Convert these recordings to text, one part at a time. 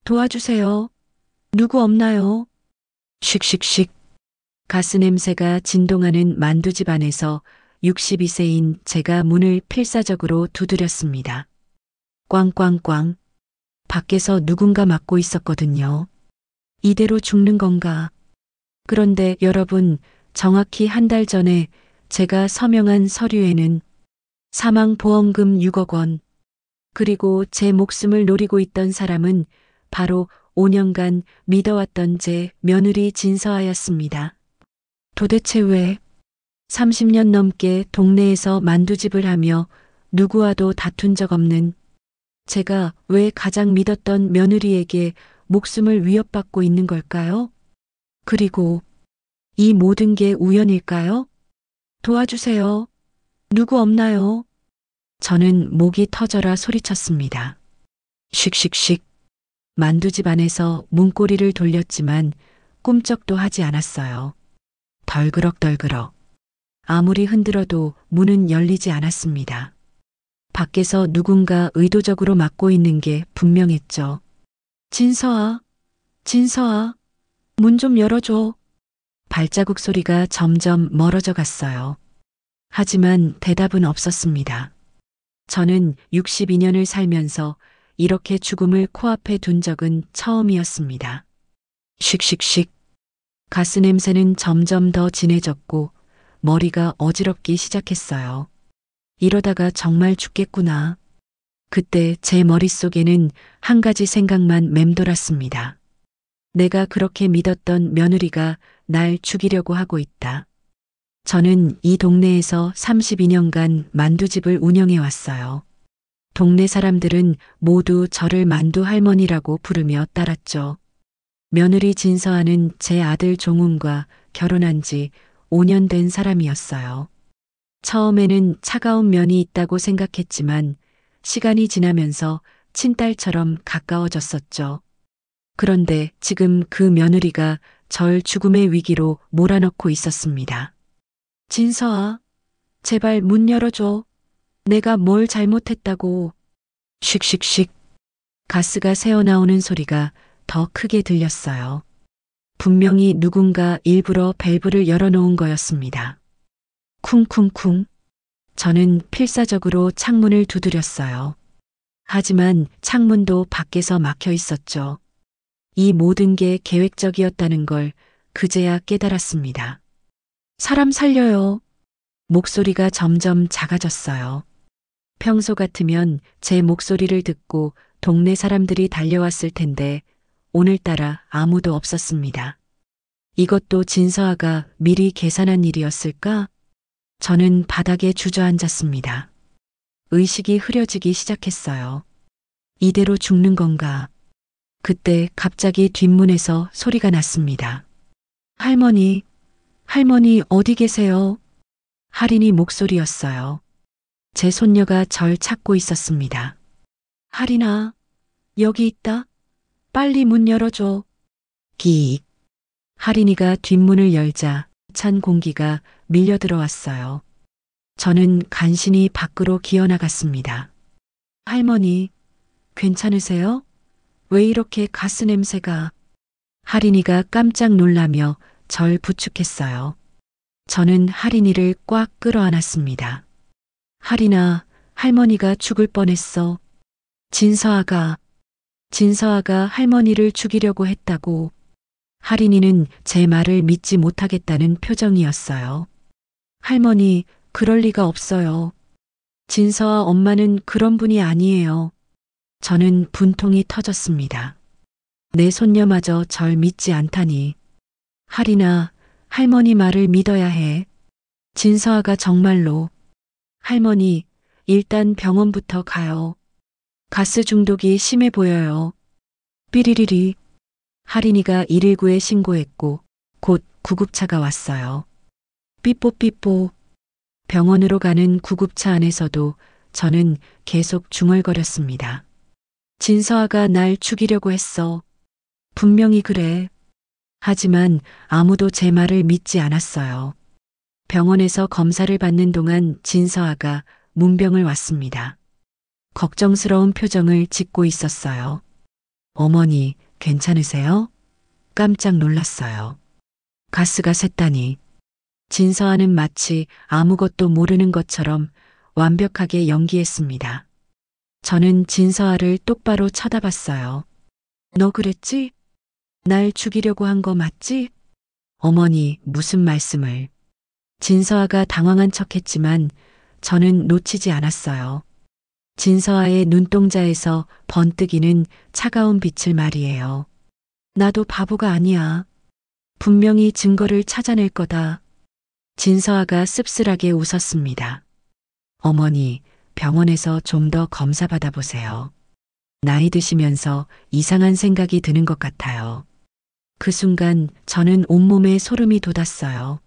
도와주세요. 누구 없나요? 씩씩씩. 가스 냄새가 진동하는 만두집 안에서 62세인 제가 문을 필사적으로 두드렸습니다. 꽝꽝꽝. 밖에서 누군가 막고 있었거든요. 이대로 죽는 건가? 그런데 여러분, 정확히 한 달 전에 제가 서명한 서류에는 사망보험금 6억 원, 그리고 제 목숨을 노리고 있던 사람은 바로 5년간 믿어왔던 제 며느리 진서아였습니다. 도대체 왜 30년 넘게 동네에서 만두집을 하며 누구와도 다툰 적 없는 제가 왜 가장 믿었던 며느리에게 목숨을 위협받고 있는 걸까요? 그리고 이 모든 게 우연일까요? 도와주세요. 누구 없나요? 저는 목이 터져라 소리쳤습니다. 씩씩씩. 만두집 안에서 문고리를 돌렸지만 꿈쩍도 하지 않았어요. 덜그럭덜그럭. 아무리 흔들어도 문은 열리지 않았습니다. 밖에서 누군가 의도적으로 막고 있는 게 분명했죠. 진서아, 진서아, 문 좀 열어줘. 발자국 소리가 점점 멀어져 갔어요. 하지만 대답은 없었습니다. 저는 62년을 살면서 이렇게 죽음을 코앞에 둔 적은 처음이었습니다. 씩씩씩. 가스 냄새는 점점 더 진해졌고 머리가 어지럽기 시작했어요. 이러다가 정말 죽겠구나. 그때 제 머릿속에는 한 가지 생각만 맴돌았습니다. 내가 그렇게 믿었던 며느리가 날 죽이려고 하고 있다. 저는 이 동네에서 32년간 만두집을 운영해 왔어요. 동네 사람들은 모두 저를 만두 할머니라고 부르며 따랐죠. 며느리 진서아는 제 아들 종훈과 결혼한 지 5년 된 사람이었어요. 처음에는 차가운 면이 있다고 생각했지만 시간이 지나면서 친딸처럼 가까워졌었죠. 그런데 지금 그 며느리가 절 죽음의 위기로 몰아넣고 있었습니다. 진서아, 제발 문 열어줘. 내가 뭘 잘못했다고. 씩씩씩. 가스가 새어나오는 소리가 더 크게 들렸어요. 분명히 누군가 일부러 밸브를 열어놓은 거였습니다. 쿵쿵쿵. 저는 필사적으로 창문을 두드렸어요. 하지만 창문도 밖에서 막혀 있었죠. 이 모든 게 계획적이었다는 걸 그제야 깨달았습니다. 사람 살려요. 목소리가 점점 작아졌어요. 평소 같으면 제 목소리를 듣고 동네 사람들이 달려왔을 텐데 오늘따라 아무도 없었습니다. 이것도 진서아가 미리 계산한 일이었을까? 저는 바닥에 주저앉았습니다. 의식이 흐려지기 시작했어요. 이대로 죽는 건가? 그때 갑자기 뒷문에서 소리가 났습니다. 할머니, 할머니 어디 계세요? 할인이 목소리였어요. 제 손녀가 절 찾고 있었습니다. 할인아, 여기 있다. 빨리 문 열어줘. 기익. 할인이가 뒷문을 열자 찬 공기가 밀려 들어왔어요. 저는 간신히 밖으로 기어나갔습니다. 할머니, 괜찮으세요? 왜 이렇게 가스 냄새가? 할인이가 깜짝 놀라며 절 부축했어요. 저는 할인이를 꽉 끌어안았습니다. 할인아, 할머니가 죽을 뻔했어. 진서아가 할머니를 죽이려고 했다고. 할인이는 제 말을 믿지 못하겠다는 표정이었어요. 할머니, 그럴 리가 없어요. 진서아 엄마는 그런 분이 아니에요. 저는 분통이 터졌습니다. 내 손녀마저 절 믿지 않다니. 할인아, 할머니 말을 믿어야 해. 진서아가 정말로. 할머니, 일단 병원부터 가요. 가스 중독이 심해 보여요. 삐리리리. 할인이가 119에 신고했고 곧 구급차가 왔어요. 삐뽀삐뽀. 병원으로 가는 구급차 안에서도 저는 계속 중얼거렸습니다. 진서아가 날 죽이려고 했어. 분명히 그래. 하지만 아무도 제 말을 믿지 않았어요. 병원에서 검사를 받는 동안 진서아가 문병을 왔습니다. 걱정스러운 표정을 짓고 있었어요. 어머니, 괜찮으세요? 깜짝 놀랐어요. 가스가 샜다니. 진서아는 마치 아무것도 모르는 것처럼 완벽하게 연기했습니다. 저는 진서아를 똑바로 쳐다봤어요. 너 그랬지? 날 죽이려고 한 거 맞지? 어머니, 무슨 말씀을. 진서아가 당황한 척했지만 저는 놓치지 않았어요. 진서아의 눈동자에서 번뜩이는 차가운 빛을 말이에요. 나도 바보가 아니야. 분명히 증거를 찾아낼 거다. 진서아가 씁쓸하게 웃었습니다. 어머니, 병원에서 좀 더 검사 받아보세요. 나이 드시면서 이상한 생각이 드는 것 같아요. 그 순간 저는 온몸에 소름이 돋았어요.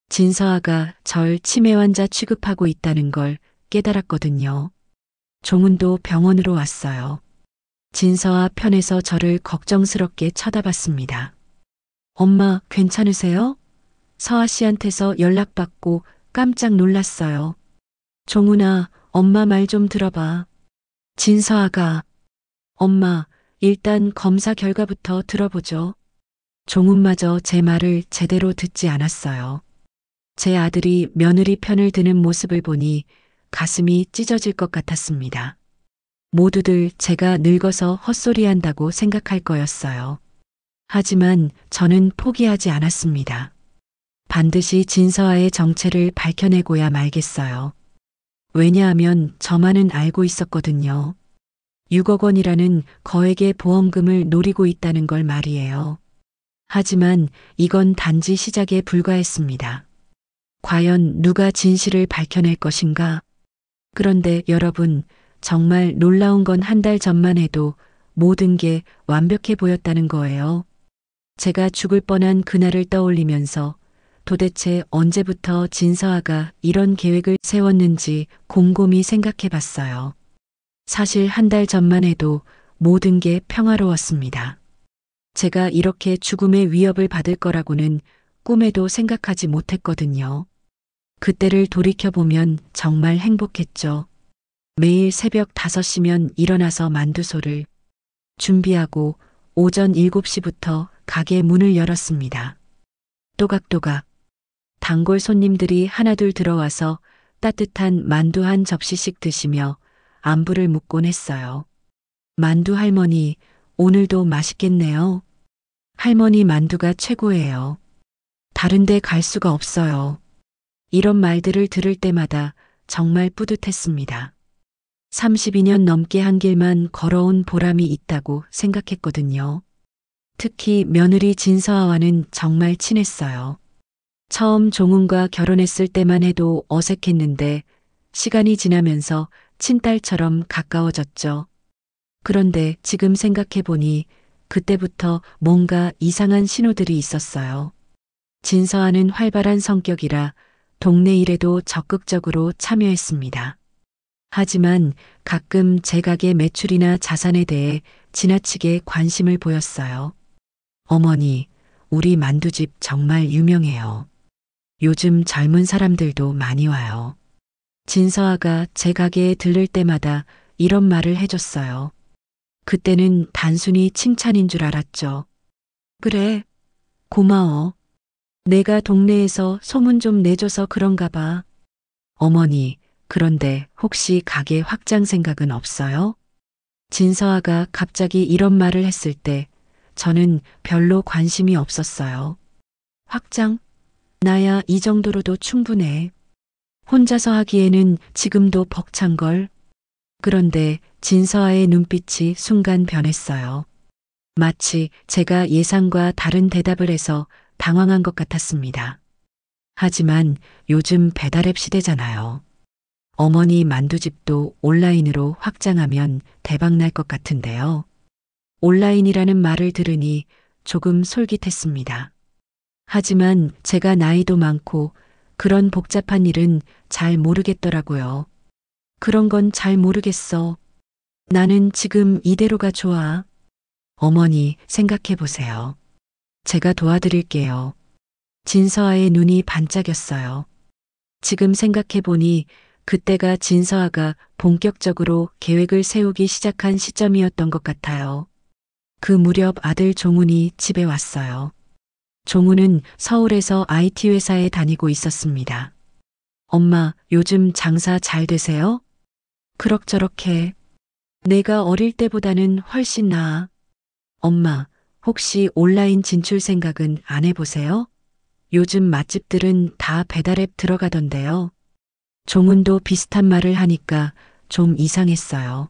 진서아가 절 치매 환자 취급하고 있다는 걸 깨달았거든요. 종훈도 병원으로 왔어요. 진서아 편에서 저를 걱정스럽게 쳐다봤습니다. 엄마, 괜찮으세요? 서아 씨한테서 연락받고 깜짝 놀랐어요. 종훈아, 엄마 말 좀 들어봐. 진서아가, 엄마, 일단 검사 결과부터 들어보죠. 종훈마저 제 말을 제대로 듣지 않았어요. 제 아들이 며느리 편을 드는 모습을 보니 가슴이 찢어질 것 같았습니다. 모두들 제가 늙어서 헛소리한다고 생각할 거였어요. 하지만 저는 포기하지 않았습니다. 반드시 진서아의 정체를 밝혀내고야 말겠어요. 왜냐하면 저만은 알고 있었거든요. 6억 원이라는 거액의 보험금을 노리고 있다는 걸 말이에요. 하지만 이건 단지 시작에 불과했습니다. 과연 누가 진실을 밝혀낼 것인가? 그런데 여러분, 정말 놀라운 건 한 달 전만 해도 모든 게 완벽해 보였다는 거예요. 제가 죽을 뻔한 그날을 떠올리면서 도대체 언제부터 진서아가 이런 계획을 세웠는지 곰곰이 생각해 봤어요. 사실 한 달 전만 해도 모든 게 평화로웠습니다. 제가 이렇게 죽음의 위협을 받을 거라고는 꿈에도 생각하지 못했거든요. 그때를 돌이켜보면 정말 행복했죠. 매일 새벽 5시면 일어나서 만두소를 준비하고 오전 7시부터 가게 문을 열었습니다. 또각또각 단골 손님들이 하나둘 들어와서 따뜻한 만두 한 접시씩 드시며 안부를 묻곤 했어요. 만두 할머니, 오늘도 맛있겠네요. 할머니 만두가 최고예요. 다른 데 갈 수가 없어요. 이런 말들을 들을 때마다 정말 뿌듯했습니다. 32년 넘게 한 길만 걸어온 보람이 있다고 생각했거든요. 특히 며느리 진서아와는 정말 친했어요. 처음 종훈과 결혼했을 때만 해도 어색했는데 시간이 지나면서 친딸처럼 가까워졌죠. 그런데 지금 생각해보니 그때부터 뭔가 이상한 신호들이 있었어요. 진서아는 활발한 성격이라 동네 일에도 적극적으로 참여했습니다. 하지만 가끔 제 가게 매출이나 자산에 대해 지나치게 관심을 보였어요. 어머니, 우리 만두집 정말 유명해요. 요즘 젊은 사람들도 많이 와요. 진서아가 제 가게에 들를 때마다 이런 말을 해줬어요. 그때는 단순히 칭찬인 줄 알았죠. 그래, 고마워. 내가 동네에서 소문 좀 내줘서 그런가 봐. 어머니, 그런데 혹시 가게 확장 생각은 없어요? 진서아가 갑자기 이런 말을 했을 때 저는 별로 관심이 없었어요. 확장? 나야 이 정도로도 충분해. 혼자서 하기에는 지금도 벅찬걸. 그런데 진서아의 눈빛이 순간 변했어요. 마치 제가 예상과 다른 대답을 해서 당황한 것 같았습니다. 하지만 요즘 배달앱 시대잖아요. 어머니 만두집도 온라인으로 확장하면 대박 날 것 같은데요. 온라인이라는 말을 들으니 조금 솔깃했습니다. 하지만 제가 나이도 많고 그런 복잡한 일은 잘 모르겠더라고요. 그런 건 잘 모르겠어. 나는 지금 이대로가 좋아. 어머니, 생각해 보세요. 제가 도와드릴게요. 진서아의 눈이 반짝였어요. 지금 생각해 보니 그때가 진서아가 본격적으로 계획을 세우기 시작한 시점이었던 것 같아요. 그 무렵 아들 종훈이 집에 왔어요. 종훈은 서울에서 IT 회사에 다니고 있었습니다. 엄마, 요즘 장사 잘 되세요? 그럭저럭해. 내가 어릴 때보다는 훨씬 나아. 엄마, 혹시 온라인 진출 생각은 안 해보세요? 요즘 맛집들은 다 배달앱 들어가던데요. 종훈도 비슷한 말을 하니까 좀 이상했어요.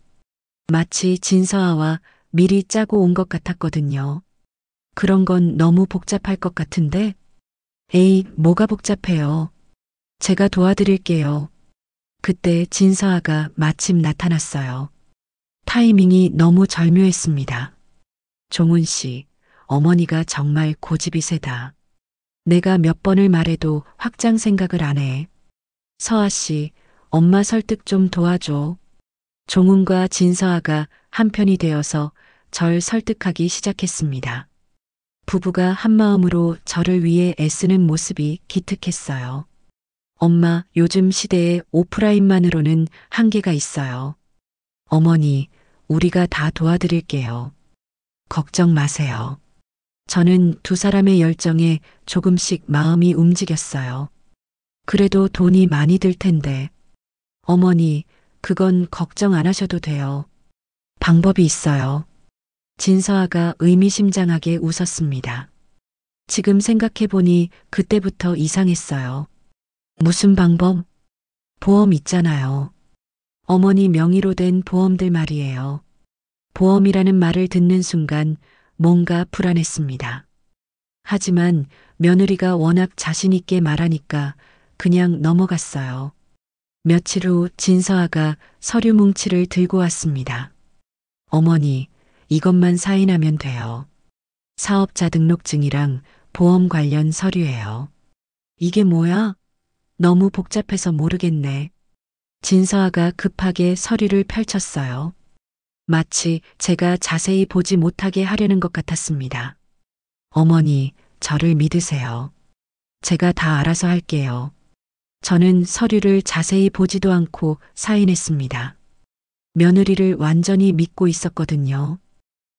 마치 진서아와 미리 짜고 온 것 같았거든요. 그런 건 너무 복잡할 것 같은데? 에이, 뭐가 복잡해요. 제가 도와드릴게요. 그때 진서아가 마침 나타났어요. 타이밍이 너무 절묘했습니다. 종훈 씨, 어머니가 정말 고집이 세다. 내가 몇 번을 말해도 확장 생각을 안 해. 서아 씨, 엄마 설득 좀 도와줘. 종훈과 진서아가 한편이 되어서 절 설득하기 시작했습니다. 부부가 한마음으로 저를 위해 애쓰는 모습이 기특했어요. 엄마, 요즘 시대에 오프라인만으로는 한계가 있어요. 어머니, 우리가 다 도와드릴게요. 걱정 마세요. 저는 두 사람의 열정에 조금씩 마음이 움직였어요. 그래도 돈이 많이 들 텐데. 어머니, 그건 걱정 안 하셔도 돼요. 방법이 있어요. 진서아가 의미심장하게 웃었습니다. 지금 생각해보니 그때부터 이상했어요. 무슨 방법? 보험 있잖아요. 어머니 명의로 된 보험들 말이에요. 보험이라는 말을 듣는 순간 뭔가 불안했습니다. 하지만 며느리가 워낙 자신 있게 말하니까 그냥 넘어갔어요. 며칠 후 진서아가 서류 뭉치를 들고 왔습니다. 어머니, 이것만 사인하면 돼요. 사업자 등록증이랑 보험 관련 서류예요. 이게 뭐야? 너무 복잡해서 모르겠네. 진서아가 급하게 서류를 펼쳤어요. 마치 제가 자세히 보지 못하게 하려는 것 같았습니다. 어머니, 저를 믿으세요. 제가 다 알아서 할게요. 저는 서류를 자세히 보지도 않고 사인했습니다. 며느리를 완전히 믿고 있었거든요.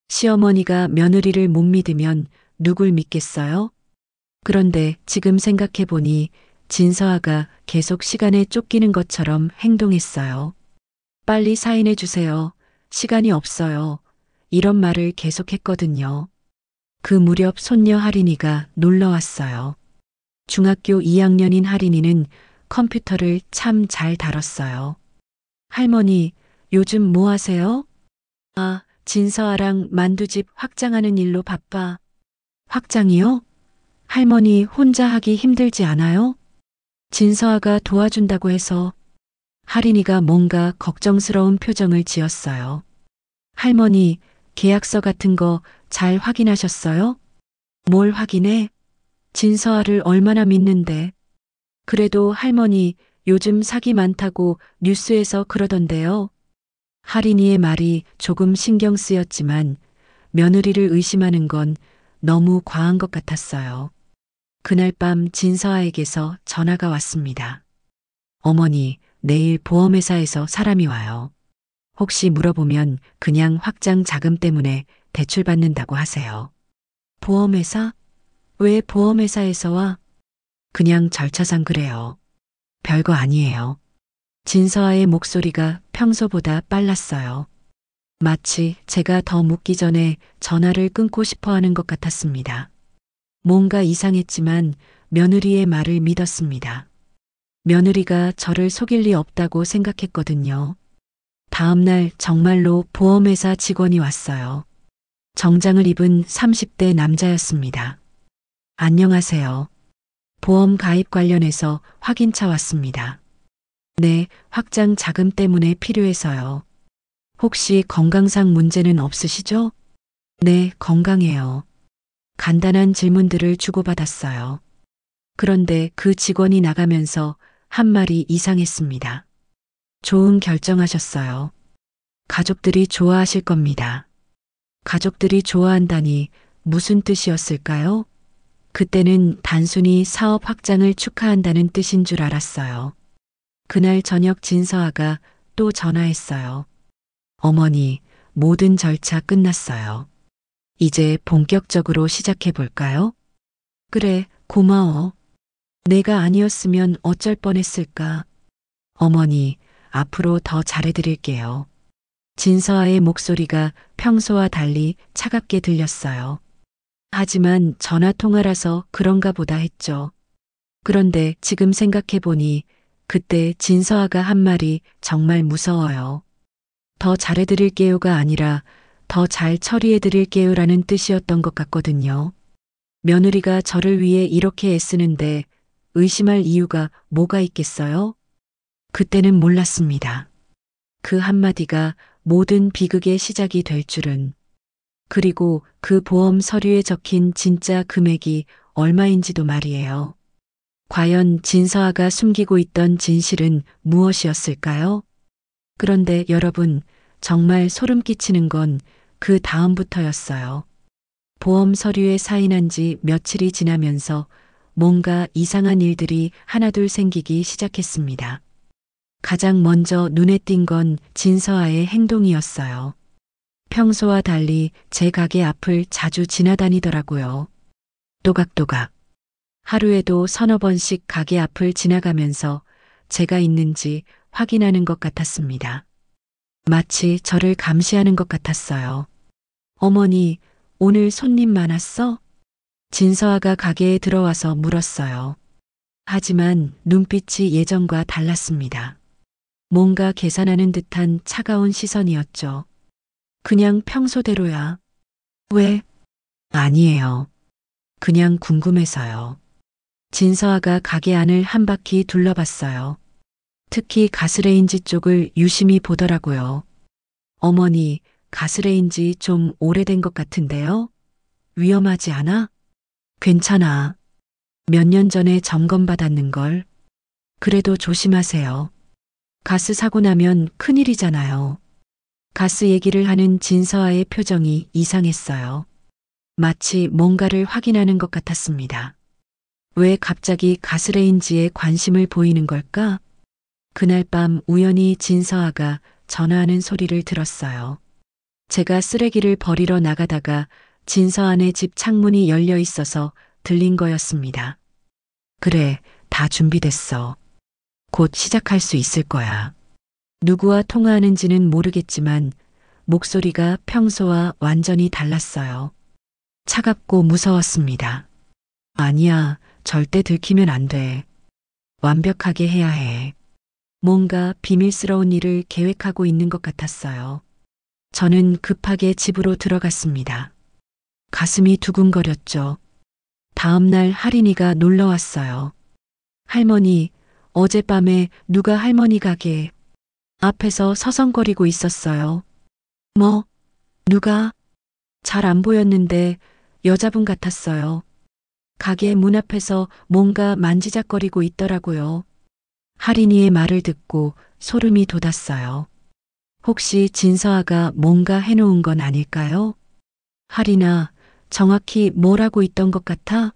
시어머니가 며느리를 못 믿으면 누굴 믿겠어요? 그런데 지금 생각해보니 진서아가 계속 시간에 쫓기는 것처럼 행동했어요. 빨리 사인해 주세요. 시간이 없어요. 이런 말을 계속했거든요. 그 무렵 손녀 하린이가 놀러 왔어요. 중학교 2학년인 하린이는 컴퓨터를 참 잘 다뤘어요. 할머니, 요즘 뭐 하세요? 아, 진서아랑 만두집 확장하는 일로 바빠. 확장이요? 할머니 혼자 하기 힘들지 않아요? 진서아가 도와준다고 해서. 하린이가 뭔가 걱정스러운 표정을 지었어요. 할머니, 계약서 같은 거 잘 확인하셨어요? 뭘 확인해? 진서아를 얼마나 믿는데. 그래도 할머니, 요즘 사기 많다고 뉴스에서 그러던데요. 하린이의 말이 조금 신경 쓰였지만 며느리를 의심하는 건 너무 과한 것 같았어요. 그날 밤 진서아에게서 전화가 왔습니다. 어머니, 내일 보험회사에서 사람이 와요. 혹시 물어보면 그냥 확장 자금 때문에 대출받는다고 하세요. 보험회사? 왜 보험회사에서 와? 그냥 절차상 그래요. 별거 아니에요. 진서아의 목소리가 평소보다 빨랐어요. 마치 제가 더 묻기 전에 전화를 끊고 싶어 하는 것 같았습니다. 뭔가 이상했지만 며느리의 말을 믿었습니다. 며느리가 저를 속일 리 없다고 생각했거든요. 다음 날 정말로 보험회사 직원이 왔어요. 정장을 입은 30대 남자였습니다. 안녕하세요. 보험 가입 관련해서 확인차 왔습니다. 네, 확장 자금 때문에 필요해서요. 혹시 건강상 문제는 없으시죠? 네, 건강해요. 간단한 질문들을 주고받았어요. 그런데 그 직원이 나가면서 한 말이 이상했습니다. 좋은 결정하셨어요. 가족들이 좋아하실 겁니다. 가족들이 좋아한다니 무슨 뜻이었을까요? 그때는 단순히 사업 확장을 축하한다는 뜻인 줄 알았어요. 그날 저녁 진서아가 또 전화했어요. 어머니, 모든 절차 끝났어요. 이제 본격적으로 시작해 볼까요? 그래, 고마워. 내가 아니었으면 어쩔 뻔했을까? 어머니, 앞으로 더 잘해드릴게요. 진서아의 목소리가 평소와 달리 차갑게 들렸어요. 하지만 전화 통화라서 그런가 보다 했죠. 그런데 지금 생각해보니 그때 진서아가 한 말이 정말 무서워요. 더 잘해드릴게요가 아니라 더 잘 처리해드릴게요라는 뜻이었던 것 같거든요. 며느리가 저를 위해 이렇게 애쓰는데 의심할 이유가 뭐가 있겠어요? 그때는 몰랐습니다. 그 한마디가 모든 비극의 시작이 될 줄은. 그리고 그 보험 서류에 적힌 진짜 금액이 얼마인지도 말이에요. 과연 진서아가 숨기고 있던 진실은 무엇이었을까요? 그런데 여러분, 정말 소름 끼치는 건 그 다음부터였어요. 보험 서류에 사인한 지 며칠이 지나면서 뭔가 이상한 일들이 하나둘 생기기 시작했습니다. 가장 먼저 눈에 띈 건 진서아의 행동이었어요. 평소와 달리 제 가게 앞을 자주 지나다니더라고요. 또각또각. 하루에도 서너 번씩 가게 앞을 지나가면서 제가 있는지 확인하는 것 같았습니다. 마치 저를 감시하는 것 같았어요. 어머니, 오늘 손님 많았어? 진서아가 가게에 들어와서 물었어요. 하지만 눈빛이 예전과 달랐습니다. 뭔가 계산하는 듯한 차가운 시선이었죠. 그냥 평소대로야. 왜? 아니에요. 그냥 궁금해서요. 진서아가 가게 안을 한 바퀴 둘러봤어요. 특히 가스레인지 쪽을 유심히 보더라고요. 어머니, 가스레인지 좀 오래된 것 같은데요? 위험하지 않아? 괜찮아. 몇 년 전에 점검받았는걸. 그래도 조심하세요. 가스 사고 나면 큰일이잖아요. 가스 얘기를 하는 진서아의 표정이 이상했어요. 마치 뭔가를 확인하는 것 같았습니다. 왜 갑자기 가스레인지에 관심을 보이는 걸까? 그날 밤 우연히 진서아가 전화하는 소리를 들었어요. 제가 쓰레기를 버리러 나가다가 진서아네 집 창문이 열려 있어서 들린 거였습니다. 그래, 다 준비됐어. 곧 시작할 수 있을 거야. 누구와 통화하는지는 모르겠지만 목소리가 평소와 완전히 달랐어요. 차갑고 무서웠습니다. 아니야, 절대 들키면 안 돼. 완벽하게 해야 해. 뭔가 비밀스러운 일을 계획하고 있는 것 같았어요. 저는 급하게 집으로 들어갔습니다. 가슴이 두근거렸죠. 다음 날 할인이가 놀러 왔어요. 할머니, 어젯밤에 누가 할머니 가게 앞에서 서성거리고 있었어요. 뭐? 누가? 잘 안 보였는데 여자분 같았어요. 가게 문 앞에서 뭔가 만지작거리고 있더라고요. 할인이의 말을 듣고 소름이 돋았어요. 혹시 진서아가 뭔가 해놓은 건 아닐까요? 할인아, 정확히 뭘 하고 있던 것 같아?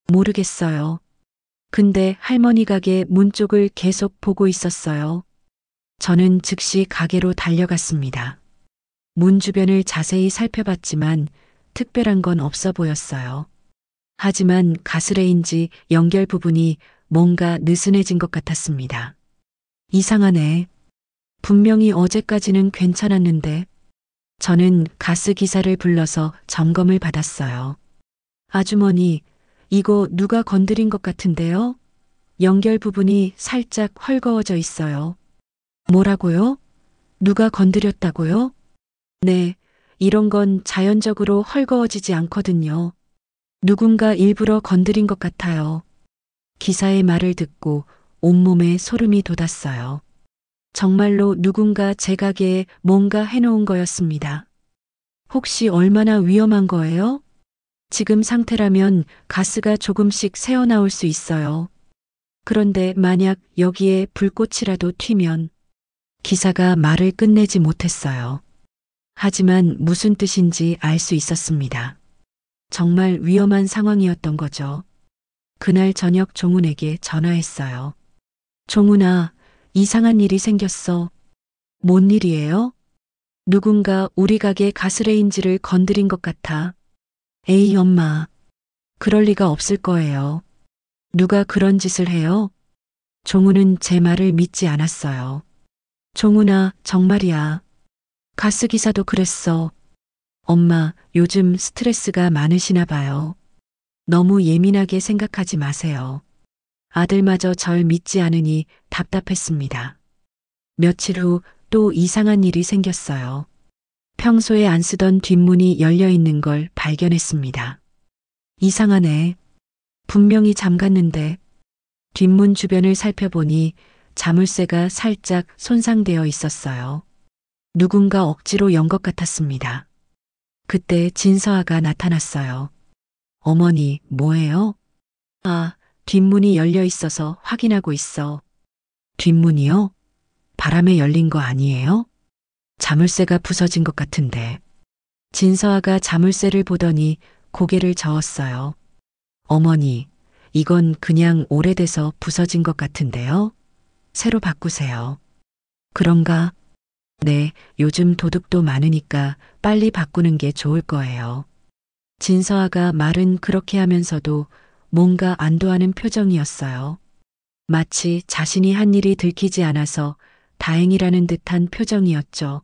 모르겠어요. 근데 할머니 가게 문 쪽을 계속 보고 있었어요. 저는 즉시 가게로 달려갔습니다. 문 주변을 자세히 살펴봤지만 특별한 건 없어 보였어요. 하지만 가스레인지 연결 부분이 뭔가 느슨해진 것 같았습니다. 이상하네. 분명히 어제까지는 괜찮았는데. 저는 가스 기사를 불러서 점검을 받았어요. 아주머니, 이거 누가 건드린 것 같은데요? 연결 부분이 살짝 헐거워져 있어요. 뭐라고요? 누가 건드렸다고요? 네, 이런 건 자연적으로 헐거워지지 않거든요. 누군가 일부러 건드린 것 같아요. 기사의 말을 듣고 온몸에 소름이 돋았어요. 정말로 누군가 제 가게에 뭔가 해놓은 거였습니다. 혹시 얼마나 위험한 거예요? 지금 상태라면 가스가 조금씩 새어나올 수 있어요. 그런데 만약 여기에 불꽃이라도 튀면 기사가 말을 끝내지 못했어요. 하지만 무슨 뜻인지 알 수 있었습니다. 정말 위험한 상황이었던 거죠. 그날 저녁 종훈에게 전화했어요. 종훈아, 이상한 일이 생겼어. 뭔 일이에요? 누군가 우리 가게 가스레인지를 건드린 것 같아. 에이, 엄마. 그럴 리가 없을 거예요. 누가 그런 짓을 해요? 종우는 제 말을 믿지 않았어요. 종우나, 정말이야. 가스기사도 그랬어. 엄마, 요즘 스트레스가 많으시나 봐요. 너무 예민하게 생각하지 마세요. 아들마저 절 믿지 않으니 답답했습니다. 며칠 후 또 이상한 일이 생겼어요. 평소에 안 쓰던 뒷문이 열려 있는 걸 발견했습니다. 이상하네. 분명히 잠갔는데 뒷문 주변을 살펴보니 자물쇠가 살짝 손상되어 있었어요. 누군가 억지로 연 것 같았습니다. 그때 진서아가 나타났어요. 어머니, 뭐예요? 아, 뒷문이 열려 있어서 확인하고 있어. 뒷문이요? 바람에 열린 거 아니에요? 자물쇠가 부서진 것 같은데. 진서아가 자물쇠를 보더니 고개를 저었어요. 어머니, 이건 그냥 오래돼서 부서진 것 같은데요? 새로 바꾸세요. 그런가? 네, 요즘 도둑도 많으니까 빨리 바꾸는 게 좋을 거예요. 진서아가 말은 그렇게 하면서도 뭔가 안도하는 표정이었어요. 마치 자신이 한 일이 들키지 않아서 다행이라는 듯한 표정이었죠.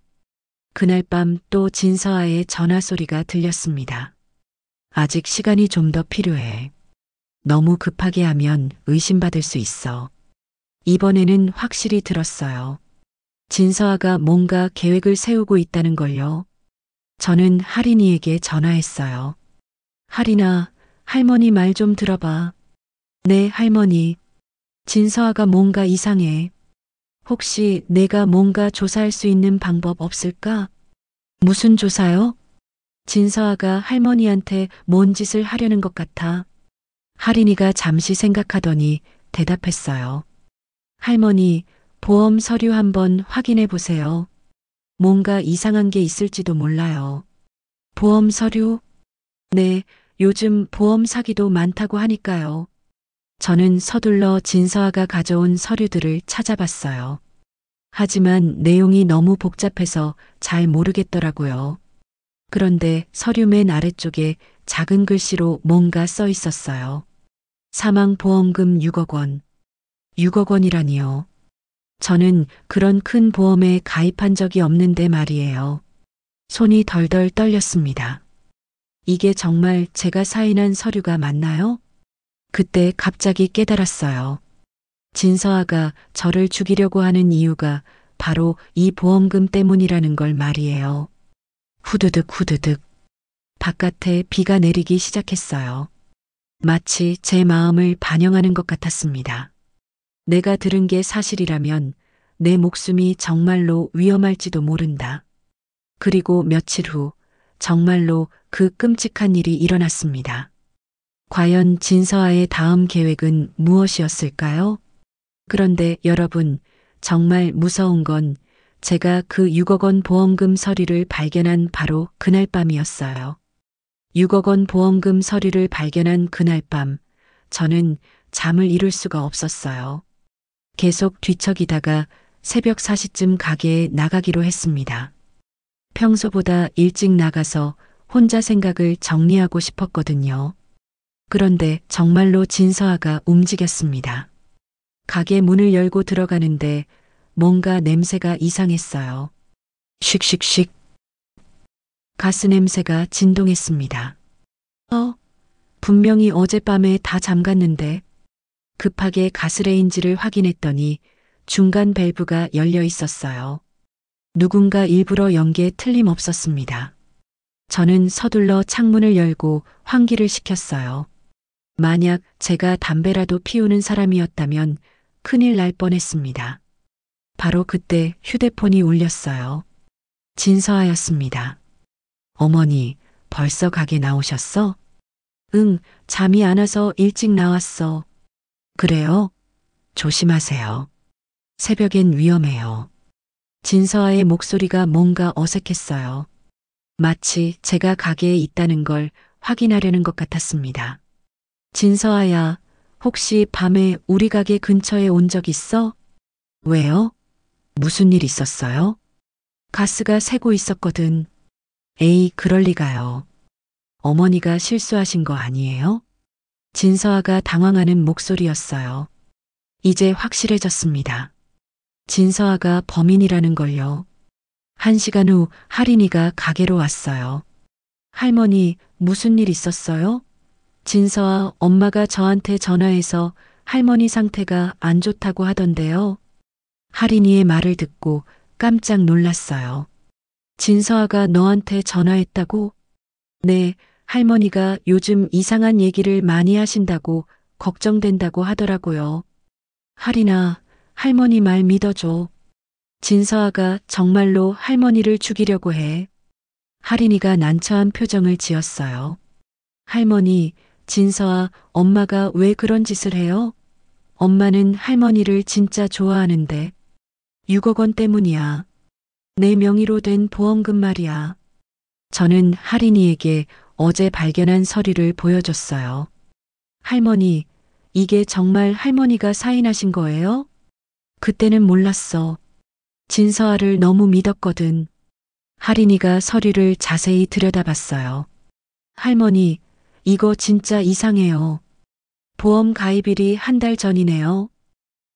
그날 밤 또 진서아의 전화 소리가 들렸습니다. 아직 시간이 좀 더 필요해. 너무 급하게 하면 의심받을 수 있어. 이번에는 확실히 들었어요. 진서아가 뭔가 계획을 세우고 있다는 걸요. 저는 할인이에게 전화했어요. 할인아, 할머니 말 좀 들어봐. 네, 할머니. 진서아가 뭔가 이상해. 혹시 내가 뭔가 조사할 수 있는 방법 없을까? 무슨 조사요? 진서아가 할머니한테 뭔 짓을 하려는 것 같아. 할인이가 잠시 생각하더니 대답했어요. 할머니, 보험 서류 한번 확인해 보세요. 뭔가 이상한 게 있을지도 몰라요. 보험 서류? 네, 요즘 보험 사기도 많다고 하니까요. 저는 서둘러 진서아가 가져온 서류들을 찾아봤어요. 하지만 내용이 너무 복잡해서 잘 모르겠더라고요. 그런데 서류 맨 아래쪽에 작은 글씨로 뭔가 써 있었어요. 사망보험금 6억 원. 6억 원이라니요. 저는 그런 큰 보험에 가입한 적이 없는데 말이에요. 손이 덜덜 떨렸습니다. 이게 정말 제가 사인한 서류가 맞나요? 그때 갑자기 깨달았어요. 진서아가 저를 죽이려고 하는 이유가 바로 이 보험금 때문이라는 걸 말이에요. 후드득 후드득. 바깥에 비가 내리기 시작했어요. 마치 제 마음을 반영하는 것 같았습니다. 내가 들은 게 사실이라면 내 목숨이 정말로 위험할지도 모른다. 그리고 며칠 후 정말로 그 끔찍한 일이 일어났습니다. 과연 진서아의 다음 계획은 무엇이었을까요? 그런데 여러분, 정말 무서운 건 제가 그 6억 원 보험금 서류를 발견한 바로 그날 밤이었어요. 6억 원 보험금 서류를 발견한 그날 밤, 저는 잠을 이룰 수가 없었어요. 계속 뒤척이다가 새벽 4시쯤 가게에 나가기로 했습니다. 평소보다 일찍 나가서 혼자 생각을 정리하고 싶었거든요. 그런데 정말로 진서아가 움직였습니다. 가게 문을 열고 들어가는데 뭔가 냄새가 이상했어요. 씩씩씩. 가스 냄새가 진동했습니다. 분명히 어젯밤에 다 잠갔는데. 급하게 가스레인지를 확인했더니 중간 밸브가 열려 있었어요. 누군가 일부러 연 게 틀림없었습니다. 저는 서둘러 창문을 열고 환기를 시켰어요. 만약 제가 담배라도 피우는 사람이었다면 큰일 날 뻔했습니다. 바로 그때 휴대폰이 울렸어요. 진서아였습니다. 어머니, 벌써 가게 나오셨어? 응, 잠이 안 와서 일찍 나왔어. 그래요? 조심하세요. 새벽엔 위험해요. 진서아의 목소리가 뭔가 어색했어요. 마치 제가 가게에 있다는 걸 확인하려는 것 같았습니다. 진서아야, 혹시 밤에 우리 가게 근처에 온 적 있어? 왜요? 무슨 일 있었어요? 가스가 새고 있었거든. 에이, 그럴 리가요. 어머니가 실수하신 거 아니에요? 진서아가 당황하는 목소리였어요. 이제 확실해졌습니다. 진서아가 범인이라는 걸요. 1시간 후 할인이가 가게로 왔어요. 할머니, 무슨 일 있었어요? 진서아, 엄마가 저한테 전화해서 할머니 상태가 안 좋다고 하던데요. 할인이의 말을 듣고 깜짝 놀랐어요. 진서아가 너한테 전화했다고? 네, 할머니가 요즘 이상한 얘기를 많이 하신다고 걱정된다고 하더라고요. 할인아, 할머니 말 믿어줘. 진서아가 정말로 할머니를 죽이려고 해. 할인이가 난처한 표정을 지었어요. 할머니, 진서아, 엄마가 왜 그런 짓을 해요? 엄마는 할머니를 진짜 좋아하는데 6억 원 때문이야. 내 명의로 된 보험금 말이야. 저는 할인이에게 어제 발견한 서류를 보여줬어요. 할머니, 이게 정말 할머니가 사인하신 거예요? 그때는 몰랐어. 진서아를 너무 믿었거든. 할인이가 서류를 자세히 들여다봤어요. 할머니, 이거 진짜 이상해요. 보험 가입일이 1달 전이네요.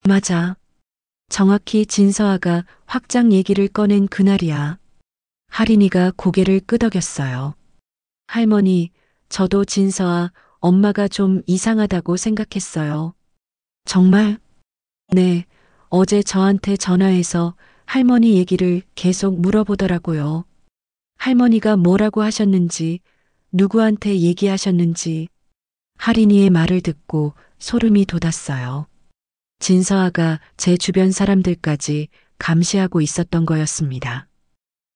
맞아. 정확히 진서아가 확장 얘기를 꺼낸 그날이야. 할인이가 고개를 끄덕였어요. 할머니, 저도 진서아, 엄마가 좀 이상하다고 생각했어요. 정말? 네, 어제 저한테 전화해서 할머니 얘기를 계속 물어보더라고요. 할머니가 뭐라고 하셨는지, 누구한테 얘기하셨는지. 할인이의 말을 듣고 소름이 돋았어요. 진서아가 제 주변 사람들까지 감시하고 있었던 거였습니다.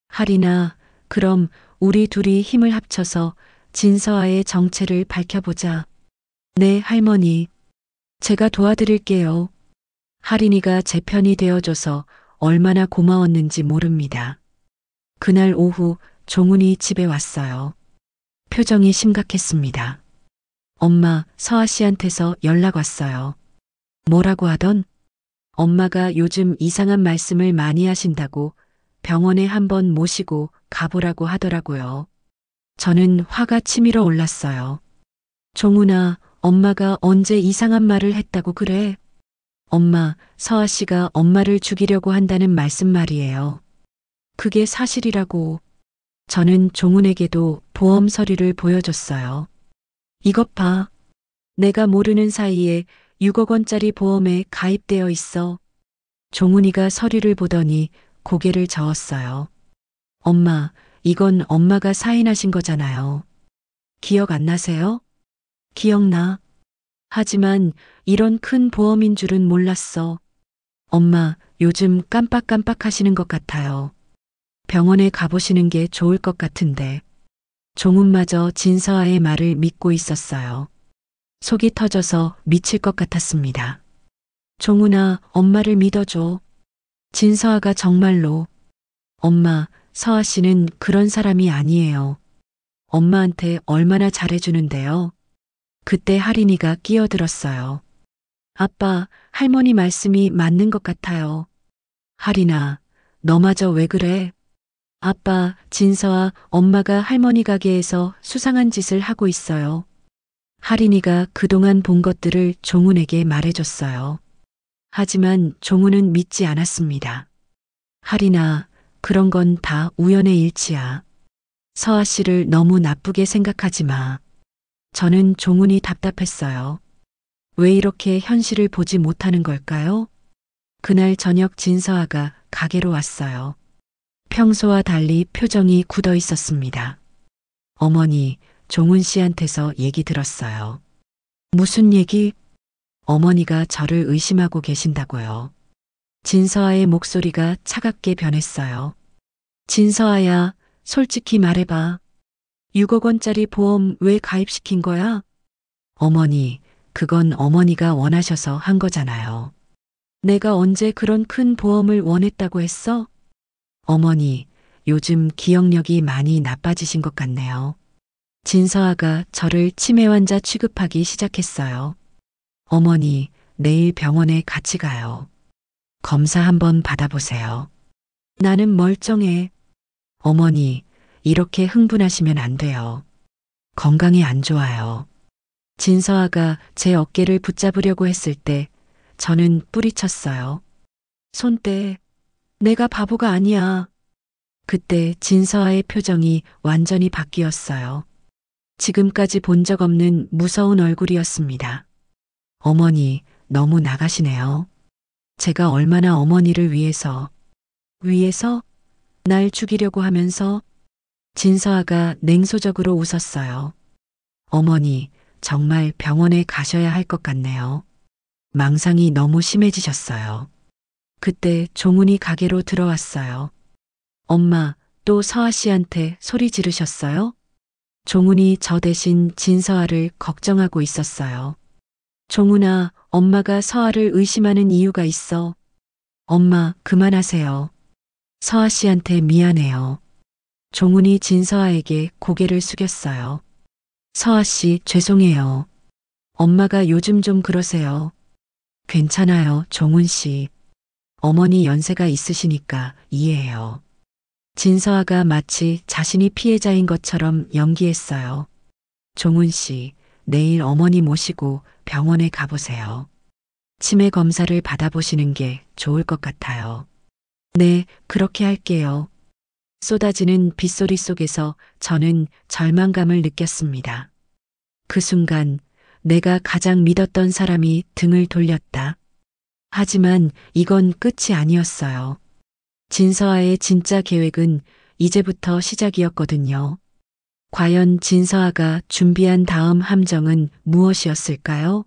할인아, 그럼 우리 둘이 힘을 합쳐서 진서아의 정체를 밝혀보자. 네, 할머니. 제가 도와드릴게요. 할인이가 제 편이 되어줘서 얼마나 고마웠는지 모릅니다. 그날 오후 종훈이 집에 왔어요. 표정이 심각했습니다. 엄마, 서아 씨한테서 연락 왔어요. 뭐라고 하던? 엄마가 요즘 이상한 말씀을 많이 하신다고 병원에 한번 모시고 가보라고 하더라고요. 저는 화가 치밀어 올랐어요. 종훈아, 엄마가 언제 이상한 말을 했다고 그래? 엄마, 서아 씨가 엄마를 죽이려고 한다는 말씀 말이에요. 그게 사실이라고. 저는 종훈에게도 보험 서류를 보여줬어요. 이것 봐. 내가 모르는 사이에 6억 원짜리 보험에 가입되어 있어. 종훈이가 서류를 보더니 고개를 저었어요. 엄마, 이건 엄마가 사인하신 거잖아요. 기억 안 나세요? 기억나. 하지만 이런 큰 보험인 줄은 몰랐어. 엄마, 요즘 깜빡깜빡 하시는 것 같아요. 병원에 가보시는 게 좋을 것 같은데. 종훈마저 진서아의 말을 믿고 있었어요. 속이 터져서 미칠 것 같았습니다. 종훈아, 엄마를 믿어줘. 진서아가 정말로. 엄마, 서아 씨는 그런 사람이 아니에요. 엄마한테 얼마나 잘해주는데요. 그때 할인이가 끼어들었어요. 아빠, 할머니 말씀이 맞는 것 같아요. 할인아, 너마저 왜 그래? 아빠, 진서아, 엄마가 할머니 가게에서 수상한 짓을 하고 있어요. 할인이가 그동안 본 것들을 종훈에게 말해줬어요. 하지만 종훈은 믿지 않았습니다. 할인아, 그런 건 다 우연의 일치야. 서아 씨를 너무 나쁘게 생각하지 마. 저는 종훈이 답답했어요. 왜 이렇게 현실을 보지 못하는 걸까요? 그날 저녁 진서아가 가게로 왔어요. 평소와 달리 표정이 굳어 있었습니다. 어머니, 종훈 씨한테서 얘기 들었어요. 무슨 얘기? 어머니가 저를 의심하고 계신다고요. 진서아의 목소리가 차갑게 변했어요. 진서아야, 솔직히 말해봐. 6억 원짜리 보험 왜 가입시킨 거야? 어머니, 그건 어머니가 원하셔서 한 거잖아요. 내가 언제 그런 큰 보험을 원했다고 했어? 어머니, 요즘 기억력이 많이 나빠지신 것 같네요. 진서아가 저를 치매 환자 취급하기 시작했어요. 어머니, 내일 병원에 같이 가요. 검사 한번 받아보세요. 나는 멀쩡해. 어머니, 이렇게 흥분하시면 안 돼요. 건강이 안 좋아요. 진서아가 제 어깨를 붙잡으려고 했을 때 저는 뿌리쳤어요. 손 떼. 내가 바보가 아니야. 그때 진서아의 표정이 완전히 바뀌었어요. 지금까지 본 적 없는 무서운 얼굴이었습니다. 어머니, 너무 나가시네요. 제가 얼마나 어머니를 위해서 날 죽이려고 하면서 진서아가 냉소적으로 웃었어요. 어머니, 정말 병원에 가셔야 할 것 같네요. 망상이 너무 심해지셨어요. 그때 종훈이 가게로 들어왔어요. 엄마, 또 서아 씨한테 소리 지르셨어요? 종훈이 저 대신 진서아를 걱정하고 있었어요. 종훈아, 엄마가 서아를 의심하는 이유가 있어. 엄마, 그만하세요. 서아 씨한테 미안해요. 종훈이 진서아에게 고개를 숙였어요. 서아 씨, 죄송해요. 엄마가 요즘 좀 그러세요. 괜찮아요, 종훈 씨. 어머니 연세가 있으시니까 이해해요. 진서아가 마치 자신이 피해자인 것처럼 연기했어요. 종훈 씨, 내일 어머니 모시고 병원에 가보세요. 치매 검사를 받아보시는 게 좋을 것 같아요. 네, 그렇게 할게요. 쏟아지는 빗소리 속에서 저는 절망감을 느꼈습니다. 그 순간 내가 가장 믿었던 사람이 등을 돌렸다. 하지만 이건 끝이 아니었어요. 진서아의 진짜 계획은 이제부터 시작이었거든요. 과연 진서아가 준비한 다음 함정은 무엇이었을까요?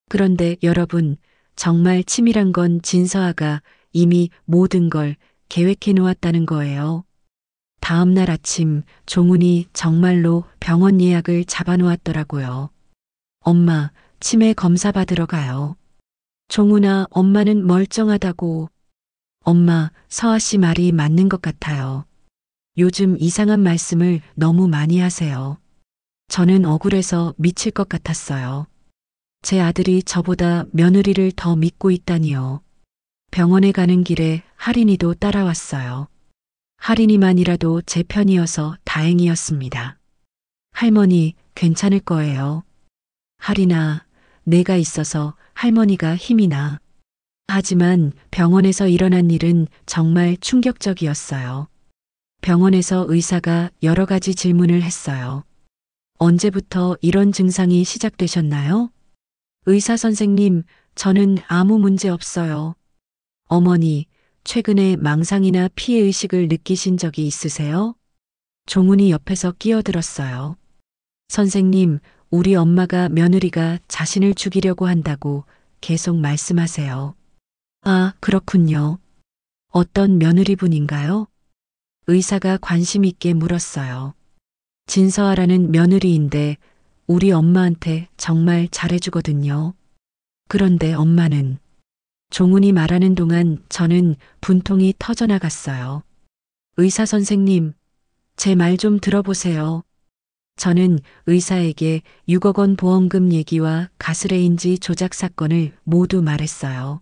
그런데 여러분, 정말 치밀한 건 진서아가 이미 모든 걸 계획해 놓았다는 거예요. 다음 날 아침 종훈이 정말로 병원 예약을 잡아 놓았더라고요. 엄마, 치매 검사 받으러 가요. 종훈아, 엄마는 멀쩡하다고. 엄마, 서아 씨 말이 맞는 것 같아요. 요즘 이상한 말씀을 너무 많이 하세요. 저는 억울해서 미칠 것 같았어요. 제 아들이 저보다 며느리를 더 믿고 있다니요. 병원에 가는 길에 할인이도 따라왔어요. 할인이만이라도 제 편이어서 다행이었습니다. 할머니, 괜찮을 거예요. 할인아, 내가 있어서 할머니가 힘이 나. 하지만 병원에서 일어난 일은 정말 충격적이었어요. 병원에서 의사가 여러 가지 질문을 했어요. 언제부터 이런 증상이 시작되셨나요? 의사 선생님, 저는 아무 문제 없어요. 어머니, 최근에 망상이나 피해의식을 느끼신 적이 있으세요? 종훈이 옆에서 끼어들었어요. 선생님, 우리 엄마가 며느리가 자신을 죽이려고 한다고 계속 말씀하세요. 아, 그렇군요. 어떤 며느리분인가요? 의사가 관심 있게 물었어요. 진서아라는 며느리인데 우리 엄마한테 정말 잘해주거든요. 그런데 엄마는 종훈이 말하는 동안 저는 분통이 터져나갔어요. 의사 선생님, 제 말 좀 들어보세요. 저는 의사에게 6억 원 보험금 얘기와 가스레인지 조작 사건을 모두 말했어요.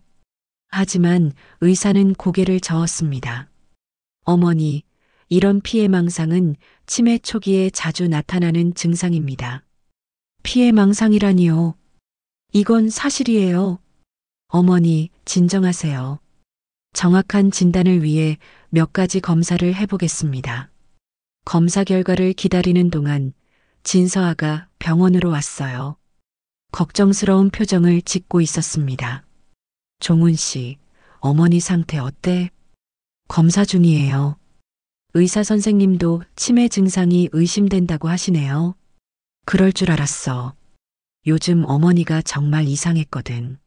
하지만 의사는 고개를 저었습니다. 어머니, 이런 피해망상은 치매 초기에 자주 나타나는 증상입니다. 피해망상이라니요. 이건 사실이에요. 어머니, 진정하세요. 정확한 진단을 위해 몇 가지 검사를 해보겠습니다. 검사 결과를 기다리는 동안 진서아가 병원으로 왔어요. 걱정스러운 표정을 짓고 있었습니다. 종훈 씨, 어머니 상태 어때? 검사 중이에요. 의사 선생님도 치매 증상이 의심된다고 하시네요. 그럴 줄 알았어. 요즘 어머니가 정말 이상했거든.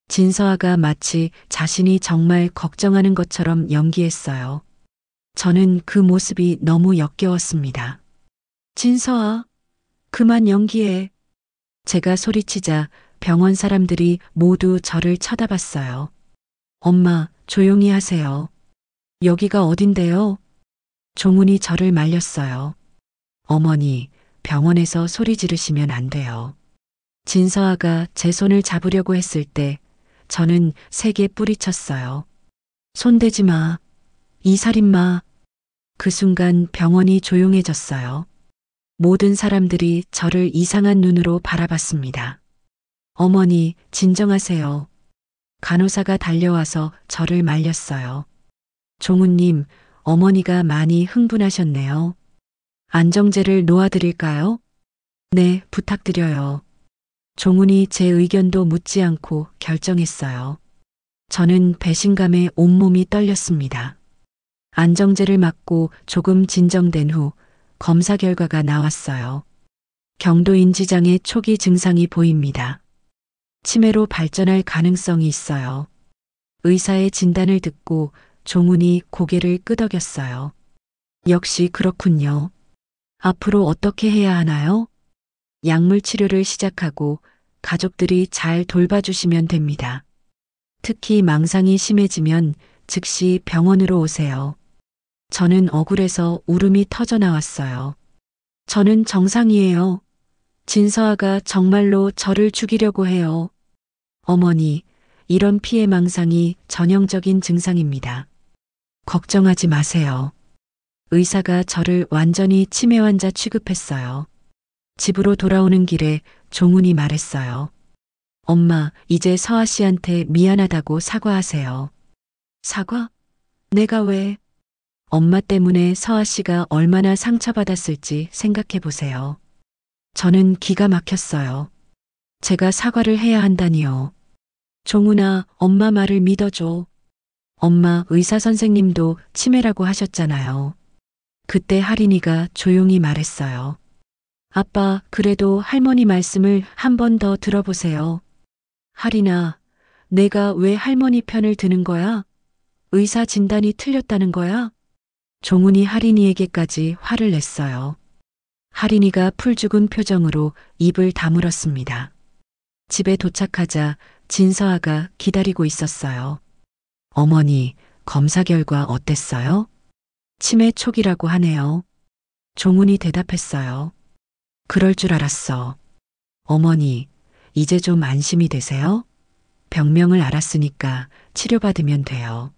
진서아가 마치 자신이 정말 걱정하는 것처럼 연기했어요. 저는 그 모습이 너무 역겨웠습니다. 진서아, 그만 연기해. 제가 소리치자 병원 사람들이 모두 저를 쳐다봤어요. 엄마, 조용히 하세요. 여기가 어딘데요? 종훈이 저를 말렸어요. 어머니, 병원에서 소리 지르시면 안 돼요. 진서아가 제 손을 잡으려고 했을 때 저는 세게 뿌리쳤어요. 손대지 마. 이 살인마. 그 순간 병원이 조용해졌어요. 모든 사람들이 저를 이상한 눈으로 바라봤습니다. 어머니, 진정하세요. 간호사가 달려와서 저를 말렸어요. 종우님, 어머니가 많이 흥분하셨네요. 안정제를 놓아드릴까요? 네, 부탁드려요. 종훈이 제 의견도 묻지 않고 결정했어요. 저는 배신감에 온몸이 떨렸습니다. 안정제를 맞고 조금 진정된 후 검사 결과가 나왔어요. 경도인지장의 초기 증상이 보입니다. 치매로 발전할 가능성이 있어요. 의사의 진단을 듣고 종훈이 고개를 끄덕였어요. 역시 그렇군요. 앞으로 어떻게 해야 하나요? 약물 치료를 시작하고 가족들이 잘 돌봐주시면 됩니다. 특히 망상이 심해지면 즉시 병원으로 오세요. 저는 억울해서 울음이 터져 나왔어요. 저는 정상이에요. 진서아가 정말로 저를 죽이려고 해요. 어머니, 이런 피해 망상이 전형적인 증상입니다. 걱정하지 마세요. 의사가 저를 완전히 치매 환자 취급했어요. 집으로 돌아오는 길에 종훈이 말했어요. 엄마, 이제 서아 씨한테 미안하다고 사과하세요. 사과? 내가 왜? 엄마 때문에 서아 씨가 얼마나 상처받았을지 생각해 보세요. 저는 기가 막혔어요. 제가 사과를 해야 한다니요. 종훈아, 엄마 말을 믿어줘. 엄마, 의사 선생님도 치매라고 하셨잖아요. 그때 할인이가 조용히 말했어요. 아빠, 그래도 할머니 말씀을 한 번 더 들어보세요. 할인아, 내가 왜 할머니 편을 드는 거야? 의사 진단이 틀렸다는 거야? 종훈이 할인이에게까지 화를 냈어요. 할인이가 풀죽은 표정으로 입을 다물었습니다. 집에 도착하자 진서아가 기다리고 있었어요. 어머니, 검사 결과 어땠어요? 치매 초기라고 하네요. 종훈이 대답했어요. 그럴 줄 알았어. 어머니, 이제 좀 안심이 되세요? 병명을 알았으니까 치료받으면 돼요.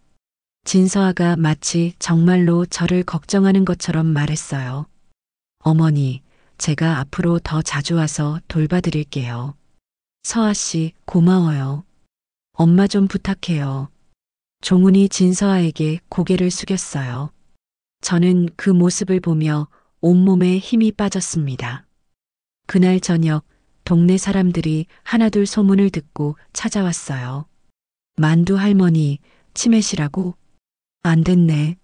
진서아가 마치 정말로 저를 걱정하는 것처럼 말했어요. 어머니, 제가 앞으로 더 자주 와서 돌봐드릴게요. 서아 씨, 고마워요. 엄마 좀 부탁해요. 종훈이 진서아에게 고개를 숙였어요. 저는 그 모습을 보며 온몸에 힘이 빠졌습니다. 그날 저녁 동네 사람들이 하나둘 소문을 듣고 찾아왔어요. 만두 할머니 치매시라고? 안 됐네.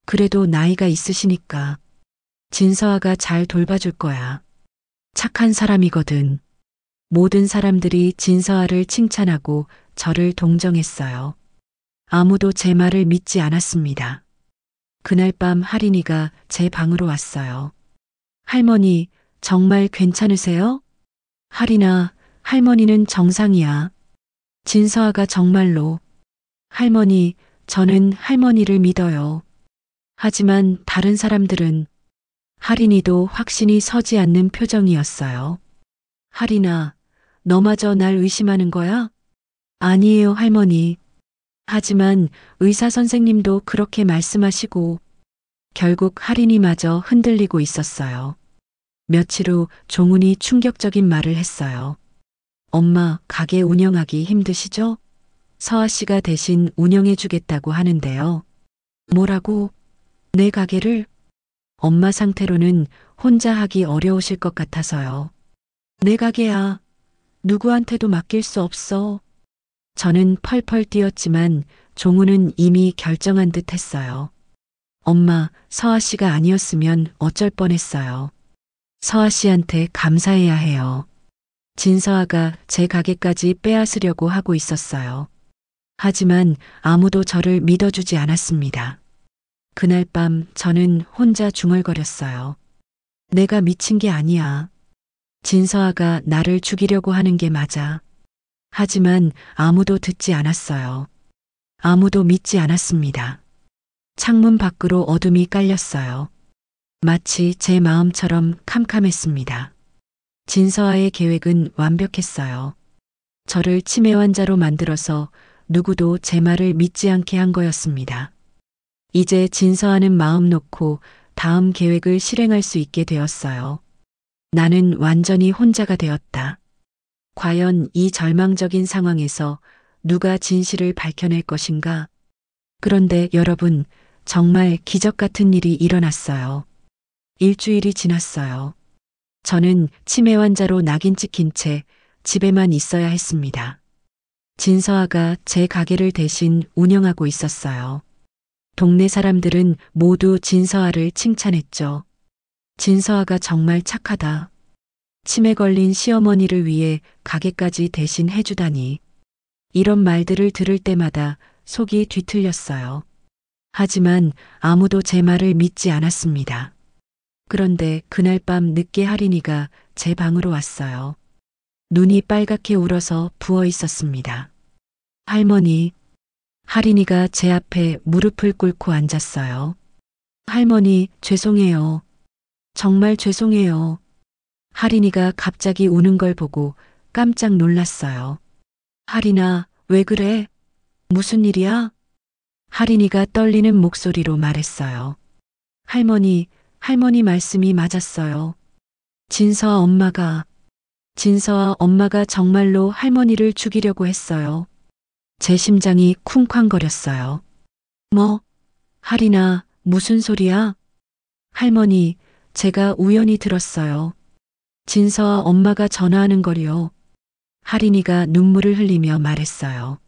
그래도 나이가 있으시니까. 진서아가 잘 돌봐줄 거야. 착한 사람이거든. 모든 사람들이 진서아를 칭찬하고 저를 동정했어요. 아무도 제 말을 믿지 않았습니다. 그날 밤 할인이가 제 방으로 왔어요. 할머니, 정말 괜찮으세요? 할인아, 할머니는 정상이야. 진서아가 정말로. 할머니, 저는 할머니를 믿어요. 하지만 다른 사람들은 할인이도 확신이 서지 않는 표정이었어요. 할인아, 너마저 날 의심하는 거야? 아니에요, 할머니. 하지만 의사 선생님도 그렇게 말씀하시고 결국 할인이마저 흔들리고 있었어요. 며칠 후 종훈이 충격적인 말을 했어요. 엄마, 가게 운영하기 힘드시죠? 서아 씨가 대신 운영해 주겠다고 하는데요. 뭐라고? 내 가게를? 엄마 상태로는 혼자 하기 어려우실 것 같아서요. 내 가게야. 누구한테도 맡길 수 없어. 저는 펄펄 뛰었지만 종훈은 이미 결정한 듯 했어요. 엄마, 서아 씨가 아니었으면 어쩔 뻔했어요. 서아 씨한테 감사해야 해요. 진서아가 제 가게까지 빼앗으려고 하고 있었어요. 하지만 아무도 저를 믿어주지 않았습니다. 그날 밤 저는 혼자 중얼거렸어요. 내가 미친 게 아니야. 진서아가 나를 죽이려고 하는 게 맞아. 하지만 아무도 듣지 않았어요. 아무도 믿지 않았습니다. 창문 밖으로 어둠이 깔렸어요. 마치 제 마음처럼 캄캄했습니다. 진서아의 계획은 완벽했어요. 저를 치매 환자로 만들어서 누구도 제 말을 믿지 않게 한 거였습니다. 이제 진서아는 마음 놓고 다음 계획을 실행할 수 있게 되었어요. 나는 완전히 혼자가 되었다. 과연 이 절망적인 상황에서 누가 진실을 밝혀낼 것인가? 그런데 여러분, 정말 기적 같은 일이 일어났어요. 일주일이 지났어요. 저는 치매 환자로 낙인 찍힌 채 집에만 있어야 했습니다. 진서아가 제 가게를 대신 운영하고 있었어요. 동네 사람들은 모두 진서아를 칭찬했죠. 진서아가 정말 착하다. 치매 걸린 시어머니를 위해 가게까지 대신 해주다니. 이런 말들을 들을 때마다 속이 뒤틀렸어요. 하지만 아무도 제 말을 믿지 않았습니다. 그런데 그날 밤 늦게 할인이가 제 방으로 왔어요. 눈이 빨갛게 울어서 부어 있었습니다. 할머니, 할인이가 제 앞에 무릎을 꿇고 앉았어요. 할머니, 죄송해요. 정말 죄송해요. 할인이가 갑자기 우는 걸 보고 깜짝 놀랐어요. 할인아, 왜 그래? 무슨 일이야? 할인이가 떨리는 목소리로 말했어요. 할머니, 할머니 말씀이 맞았어요. 진서아 엄마가 정말로 할머니를 죽이려고 했어요. 제 심장이 쿵쾅거렸어요. 뭐? 할인아, 무슨 소리야? 할머니, 제가 우연히 들었어요. 진서아 엄마가 전화하는 걸요. 할인이가 눈물을 흘리며 말했어요.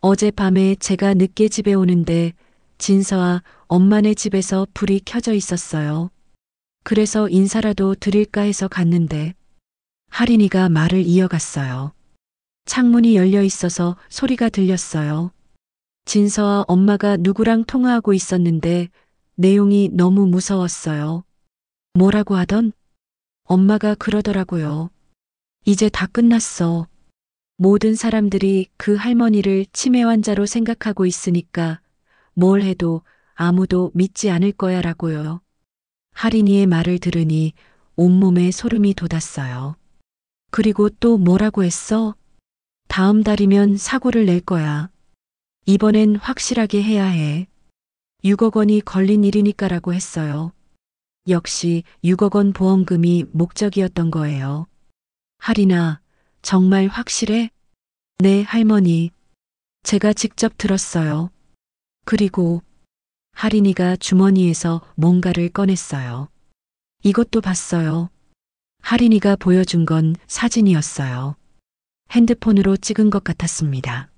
어젯밤에 제가 늦게 집에 오는데 진서아 엄마네 집에서 불이 켜져 있었어요. 그래서 인사라도 드릴까 해서 갔는데 할인이가 말을 이어갔어요. 창문이 열려 있어서 소리가 들렸어요. 진서아 엄마가 누구랑 통화하고 있었는데 내용이 너무 무서웠어요. 뭐라고 하던? 엄마가 그러더라고요. 이제 다 끝났어. 모든 사람들이 그 할머니를 치매 환자로 생각하고 있으니까 뭘 해도 아무도 믿지 않을 거야 라고요. 할인이의 말을 들으니 온몸에 소름이 돋았어요. 그리고 또 뭐라고 했어? 다음 달이면 사고를 낼 거야. 이번엔 확실하게 해야 해. 6억 원이 걸린 일이니까라고 했어요. 역시 6억 원 보험금이 목적이었던 거예요. 할인아, 정말 확실해? 네, 할머니. 제가 직접 들었어요. 그리고 할인이가 주머니에서 뭔가를 꺼냈어요. 이것도 봤어요. 할인이가 보여준 건 사진이었어요. 핸드폰으로 찍은 것 같았습니다.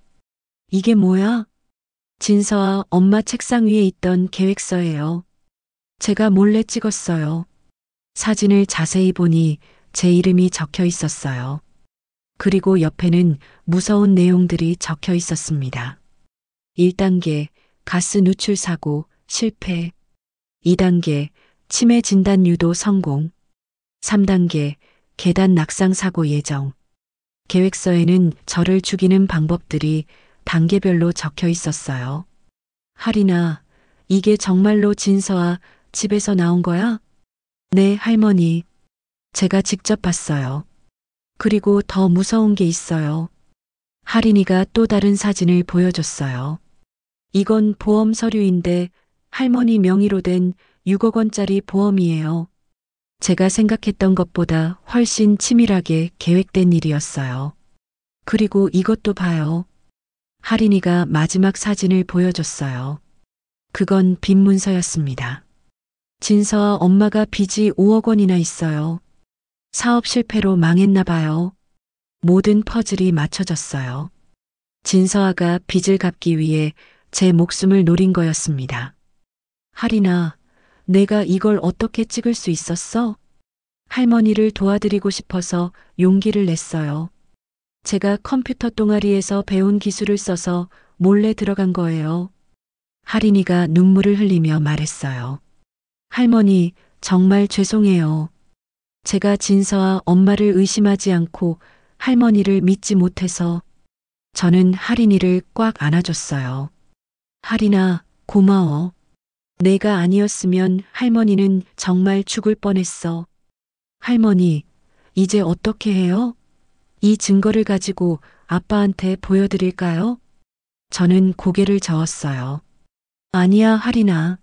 이게 뭐야? 진서아 엄마 책상 위에 있던 계획서예요. 제가 몰래 찍었어요. 사진을 자세히 보니 제 이름이 적혀 있었어요. 그리고 옆에는 무서운 내용들이 적혀 있었습니다. 1단계 가스 누출 사고 실패. 2단계 치매 진단 유도 성공. 3단계 계단 낙상 사고 예정. 계획서에는 저를 죽이는 방법들이 단계별로 적혀 있었어요. 할인아, 이게 정말로 진서아 집에서 나온 거야? 네, 할머니. 제가 직접 봤어요. 그리고 더 무서운 게 있어요. 할인이가 또 다른 사진을 보여줬어요. 이건 보험 서류인데 할머니 명의로 된 6억 원짜리 보험이에요. 제가 생각했던 것보다 훨씬 치밀하게 계획된 일이었어요. 그리고 이것도 봐요. 할인이가 마지막 사진을 보여줬어요. 그건 빚 문서였습니다. 진서아 엄마가 빚이 5억 원이나 있어요. 사업 실패로 망했나 봐요. 모든 퍼즐이 맞춰졌어요. 진서아가 빚을 갚기 위해 제 목숨을 노린 거였습니다. 할인아, 내가 이걸 어떻게 찍을 수 있었어? 할머니를 도와드리고 싶어서 용기를 냈어요. 제가 컴퓨터 동아리에서 배운 기술을 써서 몰래 들어간 거예요. 할인이가 눈물을 흘리며 말했어요. 할머니, 정말 죄송해요. 제가 진서아 엄마를 의심하지 않고 할머니를 믿지 못해서 저는 할인이를 꽉 안아줬어요. 할인아, 고마워. 내가 아니었으면 할머니는 정말 죽을 뻔했어. 할머니, 이제 어떻게 해요? 이 증거를 가지고 아빠한테 보여드릴까요? 저는 고개를 저었어요. 아니야, 할인아.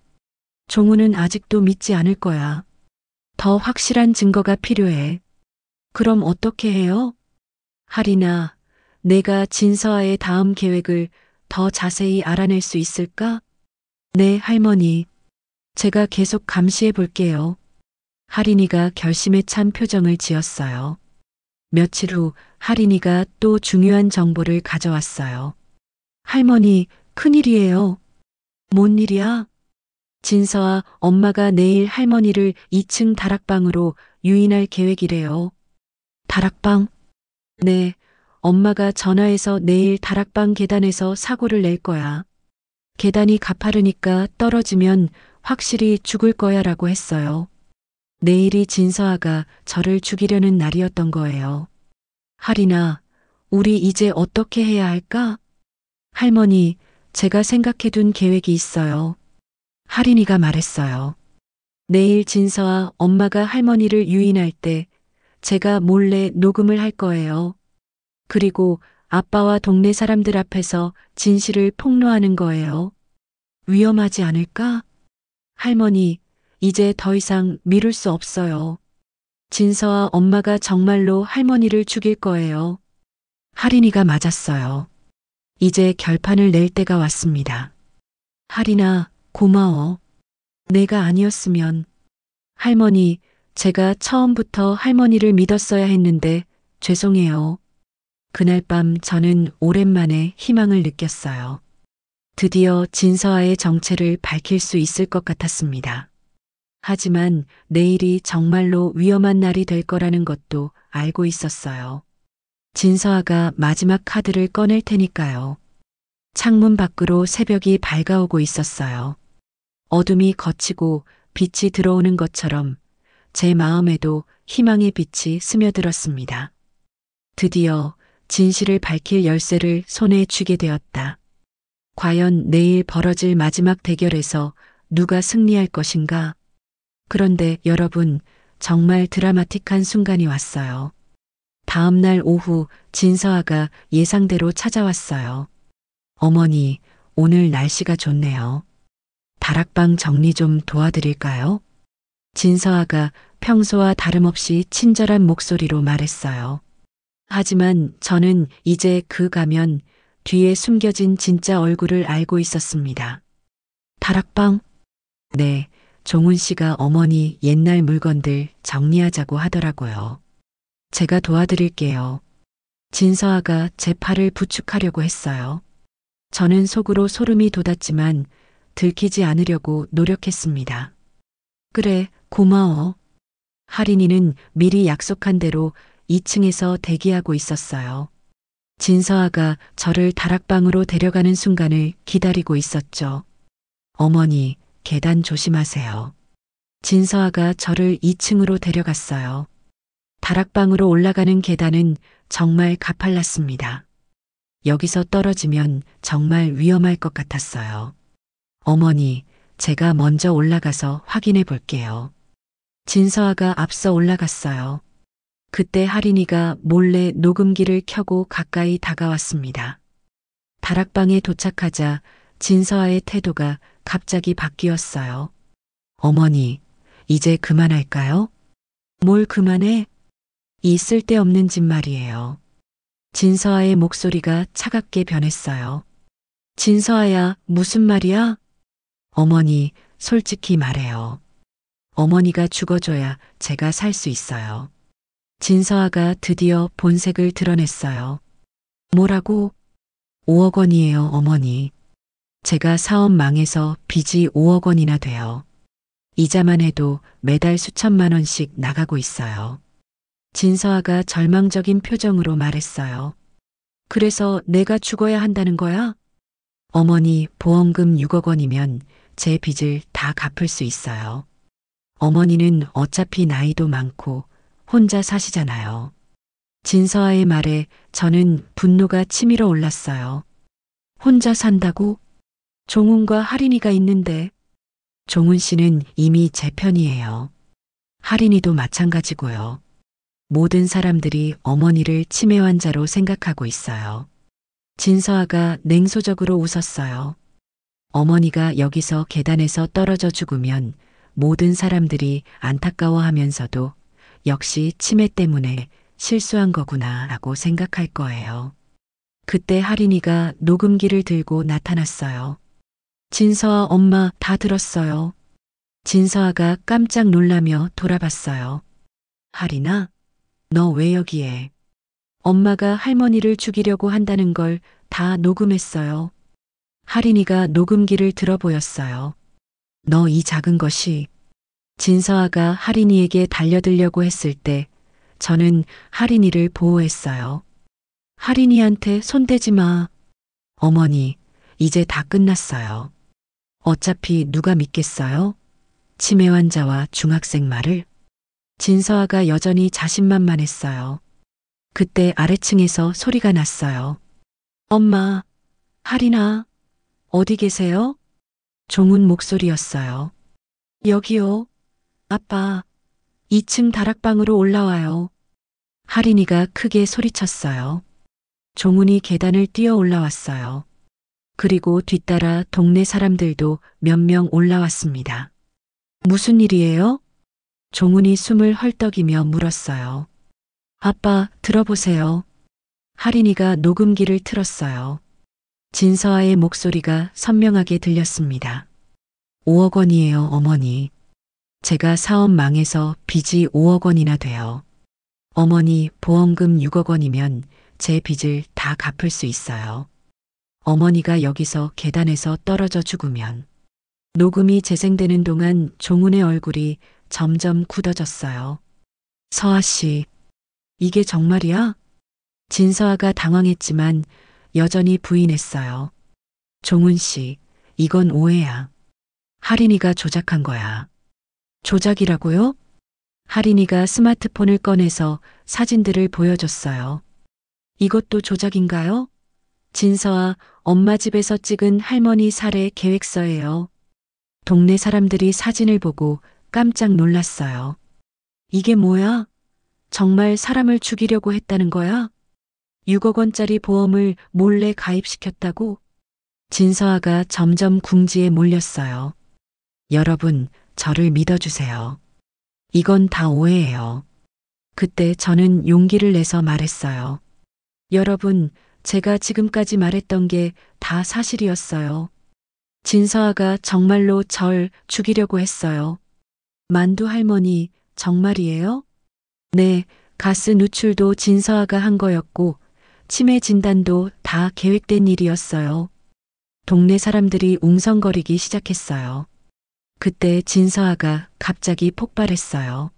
종우는 아직도 믿지 않을 거야. 더 확실한 증거가 필요해. 그럼 어떻게 해요? 할인아, 내가 진서아의 다음 계획을 더 자세히 알아낼 수 있을까? 네, 할머니. 제가 계속 감시해 볼게요. 할인이가 결심에 찬 표정을 지었어요. 며칠 후 할인이가 또 중요한 정보를 가져왔어요. 할머니, 큰일이에요. 뭔 일이야? 진서아 엄마가 내일 할머니를 2층 다락방으로 유인할 계획이래요. 다락방? 네, 엄마가 전화해서 내일 다락방 계단에서 사고를 낼 거야. 계단이 가파르니까 떨어지면 확실히 죽을 거야 라고 했어요. 내일이 진서아가 저를 죽이려는 날이었던 거예요. 할인아, 우리 이제 어떻게 해야 할까? 할머니, 제가 생각해둔 계획이 있어요. 할인이가 말했어요. 내일 진서아 엄마가 할머니를 유인할 때 제가 몰래 녹음을 할 거예요. 그리고 아빠와 동네 사람들 앞에서 진실을 폭로하는 거예요. 위험하지 않을까? 할머니, 이제 더 이상 미룰 수 없어요. 진서아 엄마가 정말로 할머니를 죽일 거예요. 할인이가 맞았어요. 이제 결판을 낼 때가 왔습니다. 할인아, 고마워. 내가 아니었으면. 할머니, 제가 처음부터 할머니를 믿었어야 했는데 죄송해요. 그날 밤 저는 오랜만에 희망을 느꼈어요. 드디어 진서아의 정체를 밝힐 수 있을 것 같았습니다. 하지만 내일이 정말로 위험한 날이 될 거라는 것도 알고 있었어요. 진서아가 마지막 카드를 꺼낼 테니까요. 창문 밖으로 새벽이 밝아오고 있었어요. 어둠이 걷히고 빛이 들어오는 것처럼 제 마음에도 희망의 빛이 스며들었습니다. 드디어 진실을 밝힐 열쇠를 손에 쥐게 되었다. 과연 내일 벌어질 마지막 대결에서 누가 승리할 것인가? 그런데 여러분, 정말 드라마틱한 순간이 왔어요. 다음 날 오후 진서아가 예상대로 찾아왔어요. 어머니, 오늘 날씨가 좋네요. 다락방 정리 좀 도와드릴까요? 진서아가 평소와 다름없이 친절한 목소리로 말했어요. 하지만 저는 이제 그 가면 뒤에 숨겨진 진짜 얼굴을 알고 있었습니다. 다락방? 네, 종훈 씨가 어머니 옛날 물건들 정리하자고 하더라고요. 제가 도와드릴게요. 진서아가 제 팔을 부축하려고 했어요. 저는 속으로 소름이 돋았지만 들키지 않으려고 노력했습니다. 그래, 고마워. 할인이는 미리 약속한 대로 2층에서 대기하고 있었어요. 진서아가 저를 다락방으로 데려가는 순간을 기다리고 있었죠. 어머니, 계단 조심하세요. 진서아가 저를 2층으로 데려갔어요. 다락방으로 올라가는 계단은 정말 가팔랐습니다. 여기서 떨어지면 정말 위험할 것 같았어요. 어머니, 제가 먼저 올라가서 확인해 볼게요. 진서아가 앞서 올라갔어요. 그때 할인이가 몰래 녹음기를 켜고 가까이 다가왔습니다. 다락방에 도착하자 진서아의 태도가 갑자기 바뀌었어요. 어머니, 이제 그만할까요? 뭘 그만해? 이 쓸데없는 짓 말이에요. 진서아의 목소리가 차갑게 변했어요. 진서아야, 무슨 말이야? 어머니, 솔직히 말해요. 어머니가 죽어줘야 제가 살 수 있어요. 진서아가 드디어 본색을 드러냈어요. 뭐라고? 5억 원이에요, 어머니. 제가 사업 망해서 빚이 5억 원이나 돼요. 이자만 해도 매달 수천만 원씩 나가고 있어요. 진서아가 절망적인 표정으로 말했어요. 그래서 내가 죽어야 한다는 거야? 어머니, 보험금 6억 원이면 제 빚을 다 갚을 수 있어요. 어머니는 어차피 나이도 많고 혼자 사시잖아요. 진서아의 말에 저는 분노가 치밀어 올랐어요. 혼자 산다고? 종훈과 할인이가 있는데. 종훈 씨는 이미 제 편이에요. 할인이도 마찬가지고요. 모든 사람들이 어머니를 치매 환자로 생각하고 있어요. 진서아가 냉소적으로 웃었어요. 어머니가 여기서 계단에서 떨어져 죽으면 모든 사람들이 안타까워하면서도 역시 치매 때문에 실수한 거구나 라고 생각할 거예요. 그때 하린이가 녹음기를 들고 나타났어요. 진서아, 엄마 다 들었어요. 진서아가 깜짝 놀라며 돌아봤어요. 하린아, 너 왜 여기에? 엄마가 할머니를 죽이려고 한다는 걸 다 녹음했어요. 하린이가 녹음기를 들어 보였어요. 너 이 작은 것이. 진서아가 하린이에게 달려들려고 했을 때 저는 하린이를 보호했어요. 하린이한테 손대지 마. 어머니, 이제 다 끝났어요. 어차피 누가 믿겠어요? 치매 환자와 중학생 말을. 진서아가 여전히 자신만만했어요. 그때 아래층에서 소리가 났어요. 엄마, 하린아, 어디 계세요? 종훈 목소리였어요. 여기요. 아빠, 2층 다락방으로 올라와요. 하린이가 크게 소리쳤어요. 종훈이 계단을 뛰어 올라왔어요. 그리고 뒤따라 동네 사람들도 몇 명 올라왔습니다. 무슨 일이에요? 종훈이 숨을 헐떡이며 물었어요. 아빠, 들어보세요. 하린이가 녹음기를 틀었어요. 진서아의 목소리가 선명하게 들렸습니다. 5억 원이에요, 어머니. 제가 사업 망해서 빚이 5억 원이나 돼요. 어머니, 보험금 6억 원이면 제 빚을 다 갚을 수 있어요. 어머니가 여기서 계단에서 떨어져 죽으면. 녹음이 재생되는 동안 종훈의 얼굴이 점점 굳어졌어요. 서아 씨, 이게 정말이야? 진서아가 당황했지만 여전히 부인했어요. 종훈 씨, 이건 오해야. 하린이가 조작한 거야. 조작이라고요? 하린이가 스마트폰을 꺼내서 사진들을 보여줬어요. 이것도 조작인가요? 진서아, 엄마 집에서 찍은 할머니 살해 계획서예요. 동네 사람들이 사진을 보고 깜짝 놀랐어요. 이게 뭐야? 정말 사람을 죽이려고 했다는 거야? 6억 원짜리 보험을 몰래 가입시켰다고? 진서아가 점점 궁지에 몰렸어요. 여러분, 저를 믿어주세요. 이건 다 오해예요. 그때 저는 용기를 내서 말했어요. 여러분, 제가 지금까지 말했던 게 다 사실이었어요. 진서아가 정말로 절 죽이려고 했어요. 만두 할머니, 정말이에요? 네, 가스 누출도 진서아가 한 거였고, 치매 진단도 다 계획된 일이었어요. 동네 사람들이 웅성거리기 시작했어요. 그때 진서아가 갑자기 폭발했어요.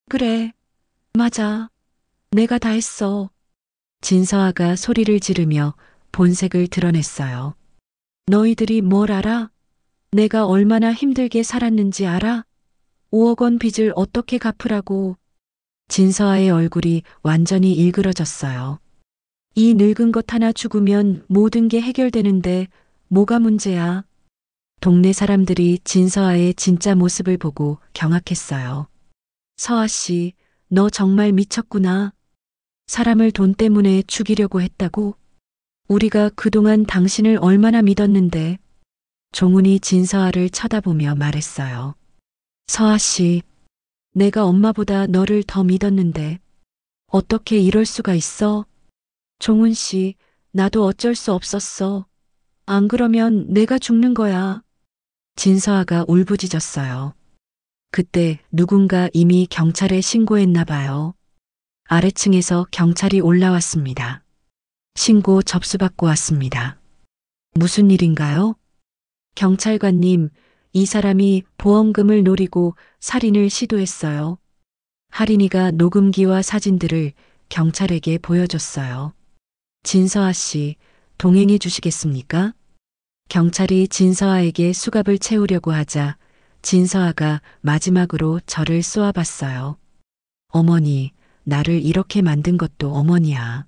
그래, 맞아. 내가 다 했어. 진서아가 소리를 지르며 본색을 드러냈어요. 너희들이 뭘 알아? 내가 얼마나 힘들게 살았는지 알아? 5억 원 빚을 어떻게 갚으라고. 진서아의 얼굴이 완전히 일그러졌어요. 이 늙은 것 하나 죽으면 모든 게 해결되는데 뭐가 문제야? 동네 사람들이 진서아의 진짜 모습을 보고 경악했어요. 서아 씨, 너 정말 미쳤구나. 사람을 돈 때문에 죽이려고 했다고? 우리가 그동안 당신을 얼마나 믿었는데. 종훈이 진서아를 쳐다보며 말했어요. 서아 씨, 내가 엄마보다 너를 더 믿었는데 어떻게 이럴 수가 있어? 종훈 씨, 나도 어쩔 수 없었어. 안 그러면 내가 죽는 거야. 진서아가 울부짖었어요. 그때 누군가 이미 경찰에 신고했나 봐요. 아래층에서 경찰이 올라왔습니다. 신고 접수받고 왔습니다. 무슨 일인가요? 경찰관님, 이 사람이 보험금을 노리고 살인을 시도했어요. 하린이가 녹음기와 사진들을 경찰에게 보여줬어요. 진서아 씨, 동행해 주시겠습니까? 경찰이 진서아에게 수갑을 채우려고 하자 진서아가 마지막으로 저를 쏘아봤어요. 어머니, 나를 이렇게 만든 것도 어머니야.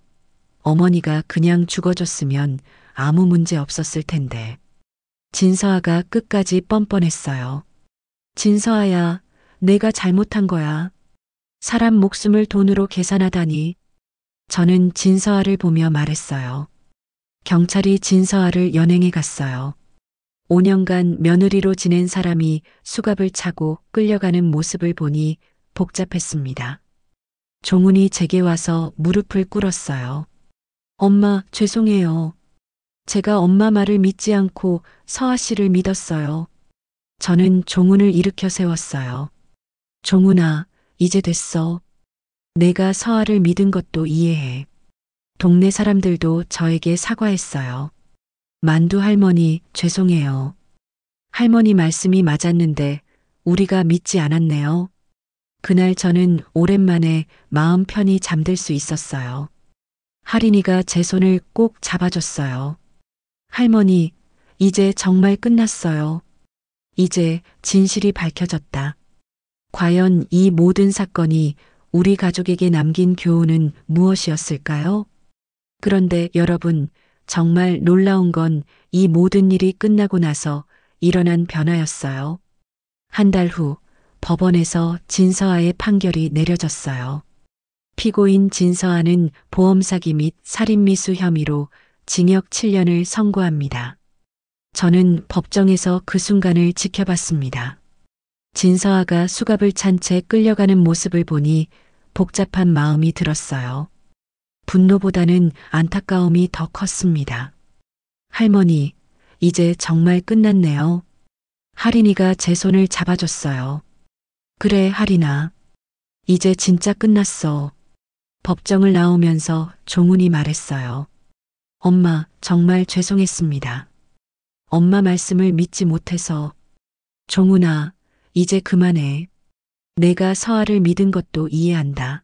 어머니가 그냥 죽어줬으면 아무 문제 없었을 텐데. 진서아가 끝까지 뻔뻔했어요. 진서아야, 내가 잘못한 거야. 사람 목숨을 돈으로 계산하다니. 저는 진서아를 보며 말했어요. 경찰이 진서아를 연행해 갔어요. 5년간 며느리로 지낸 사람이 수갑을 차고 끌려가는 모습을 보니 복잡했습니다. 종훈이 제게 와서 무릎을 꿇었어요. 엄마, 죄송해요. 제가 엄마 말을 믿지 않고 서아 씨를 믿었어요. 저는 종훈을 일으켜 세웠어요. 종훈아, 이제 됐어. 내가 서아를 믿은 것도 이해해. 동네 사람들도 저에게 사과했어요. 만두 할머니, 죄송해요. 할머니 말씀이 맞았는데 우리가 믿지 않았네요. 그날 저는 오랜만에 마음 편히 잠들 수 있었어요. 할인이가 제 손을 꼭 잡아줬어요. 할머니, 이제 정말 끝났어요. 이제 진실이 밝혀졌다. 과연 이 모든 사건이 우리 가족에게 남긴 교훈은 무엇이었을까요? 그런데 여러분, 정말 놀라운 건 이 모든 일이 끝나고 나서 일어난 변화였어요. 한 달 후 법원에서 진서아의 판결이 내려졌어요. 피고인 진서아는 보험 사기 및 살인미수 혐의로 징역 7년을 선고합니다. 저는 법정에서 그 순간을 지켜봤습니다. 진서아가 수갑을 찬 채 끌려가는 모습을 보니 복잡한 마음이 들었어요. 분노보다는 안타까움이 더 컸습니다. 할머니, 이제 정말 끝났네요. 할인이가 제 손을 잡아줬어요. 그래, 할인아. 이제 진짜 끝났어. 법정을 나오면서 종훈이 말했어요. 엄마, 정말 죄송했습니다. 엄마 말씀을 믿지 못해서. 종훈아, 이제 그만해. 내가 서아를 믿은 것도 이해한다.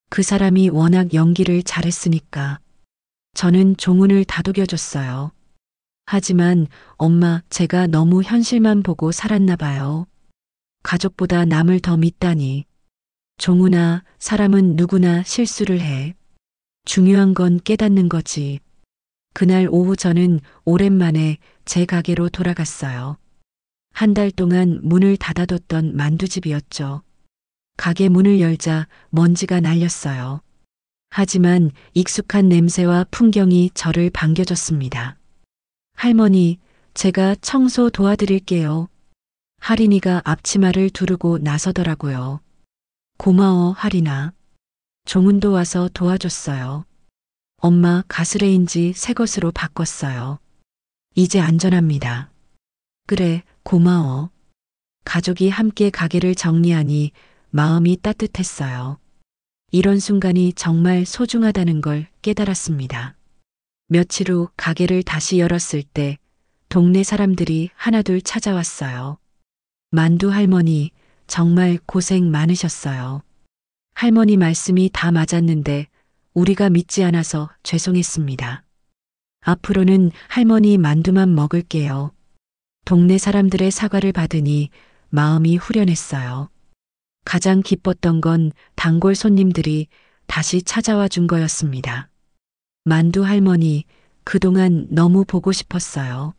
그 사람이 워낙 연기를 잘했으니까. 저는 종훈을 다독여줬어요. 하지만 엄마, 제가 너무 현실만 보고 살았나 봐요. 가족보다 남을 더 믿다니. 종훈아, 사람은 누구나 실수를 해. 중요한 건 깨닫는 거지. 그날 오후 저는 오랜만에 제 가게로 돌아갔어요. 한 달 동안 문을 닫아뒀던 만두집이었죠. 가게 문을 열자 먼지가 날렸어요. 하지만 익숙한 냄새와 풍경이 저를 반겨줬습니다. 할머니, 제가 청소 도와드릴게요. 할인이가 앞치마를 두르고 나서더라고요. 고마워, 할인아. 종훈도 와서 도와줬어요. 엄마, 가스레인지 새 것으로 바꿨어요. 이제 안전합니다. 그래, 고마워. 가족이 함께 가게를 정리하니 마음이 따뜻했어요. 이런 순간이 정말 소중하다는 걸 깨달았습니다. 며칠 후 가게를 다시 열었을 때 동네 사람들이 하나둘 찾아왔어요. 만두 할머니, 정말 고생 많으셨어요. 할머니 말씀이 다 맞았는데 우리가 믿지 않아서 죄송했습니다. 앞으로는 할머니 만두만 먹을게요. 동네 사람들의 사과를 받으니 마음이 후련했어요. 가장 기뻤던 건 단골 손님들이 다시 찾아와 준 거였습니다. 만두 할머니, 그동안 너무 보고 싶었어요.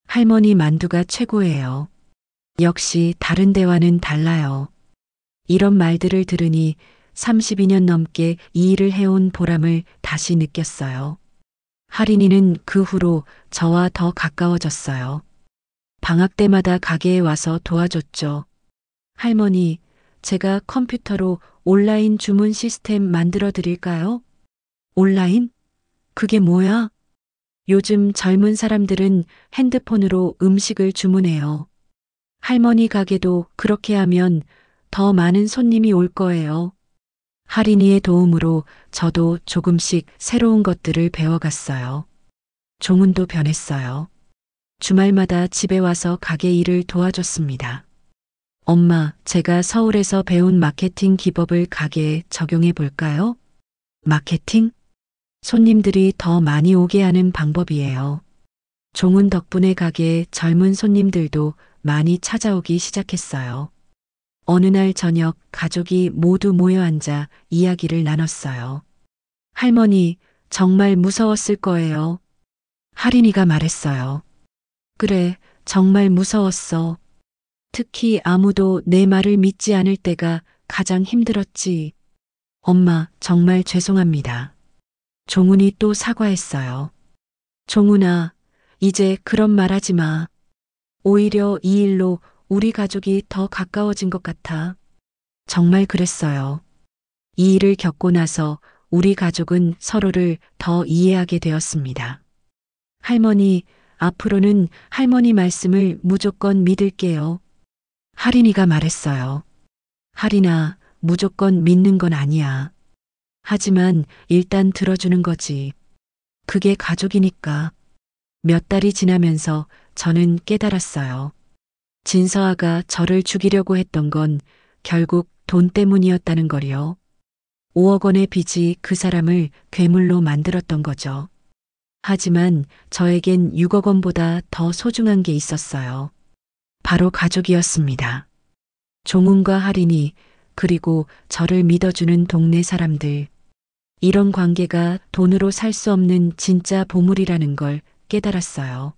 할머니 만두가 최고예요. 역시 다른 데와는 달라요. 이런 말들을 들으니 32년 넘게 이 일을 해온 보람을 다시 느꼈어요. 할인이는 그 후로 저와 더 가까워졌어요. 방학 때마다 가게에 와서 도와줬죠. 할머니, 제가 컴퓨터로 온라인 주문 시스템 만들어 드릴까요? 온라인? 그게 뭐야? 요즘 젊은 사람들은 핸드폰으로 음식을 주문해요. 할머니 가게도 그렇게 하면 더 많은 손님이 올 거예요. 할인이의 도움으로 저도 조금씩 새로운 것들을 배워갔어요. 종훈도 변했어요. 주말마다 집에 와서 가게 일을 도와줬습니다. 엄마, 제가 서울에서 배운 마케팅 기법을 가게에 적용해 볼까요? 마케팅? 손님들이 더 많이 오게 하는 방법이에요. 종훈 덕분에 가게에 젊은 손님들도 많이 찾아오기 시작했어요. 어느 날 저녁 가족이 모두 모여 앉아 이야기를 나눴어요. 할머니, 정말 무서웠을 거예요. 할인이가 말했어요. 그래, 정말 무서웠어. 특히 아무도 내 말을 믿지 않을 때가 가장 힘들었지. 엄마, 정말 죄송합니다. 종훈이 또 사과했어요. 종훈아, 이제 그런 말 하지 마. 오히려 이 일로 우리 가족이 더 가까워진 것 같아. 정말 그랬어요. 이 일을 겪고 나서 우리 가족은 서로를 더 이해하게 되었습니다. 할머니, 앞으로는 할머니 말씀을 무조건 믿을게요. 할인이가 말했어요. 할인아, 무조건 믿는 건 아니야. 하지만 일단 들어주는 거지. 그게 가족이니까. 몇 달이 지나면서 저는 깨달았어요. 진서아가 저를 죽이려고 했던 건 결국 돈 때문이었다는 거요. 5억 원의 빚이 그 사람을 괴물로 만들었던 거죠. 하지만 저에겐 6억 원보다 더 소중한 게 있었어요. 바로 가족이었습니다. 종훈과 할인이, 그리고 저를 믿어주는 동네 사람들. 이런 관계가 돈으로 살 수 없는 진짜 보물이라는 걸 깨달았어요.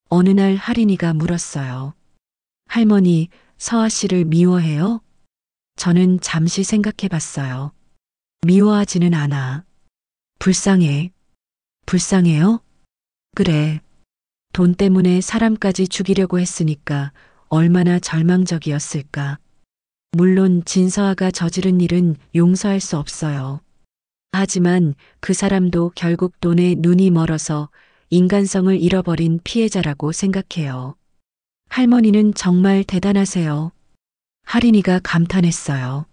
어느 날 할인이가 물었어요. 할머니, 서아 씨를 미워해요? 저는 잠시 생각해 봤어요. 미워하지는 않아. 불쌍해. 불쌍해요? 그래. 돈 때문에 사람까지 죽이려고 했으니까 얼마나 절망적이었을까. 물론 진서아가 저지른 일은 용서할 수 없어요. 하지만 그 사람도 결국 돈에 눈이 멀어서 인간성을 잃어버린 피해자라고 생각해요. 할머니는 정말 대단하세요. 할인이가 감탄했어요.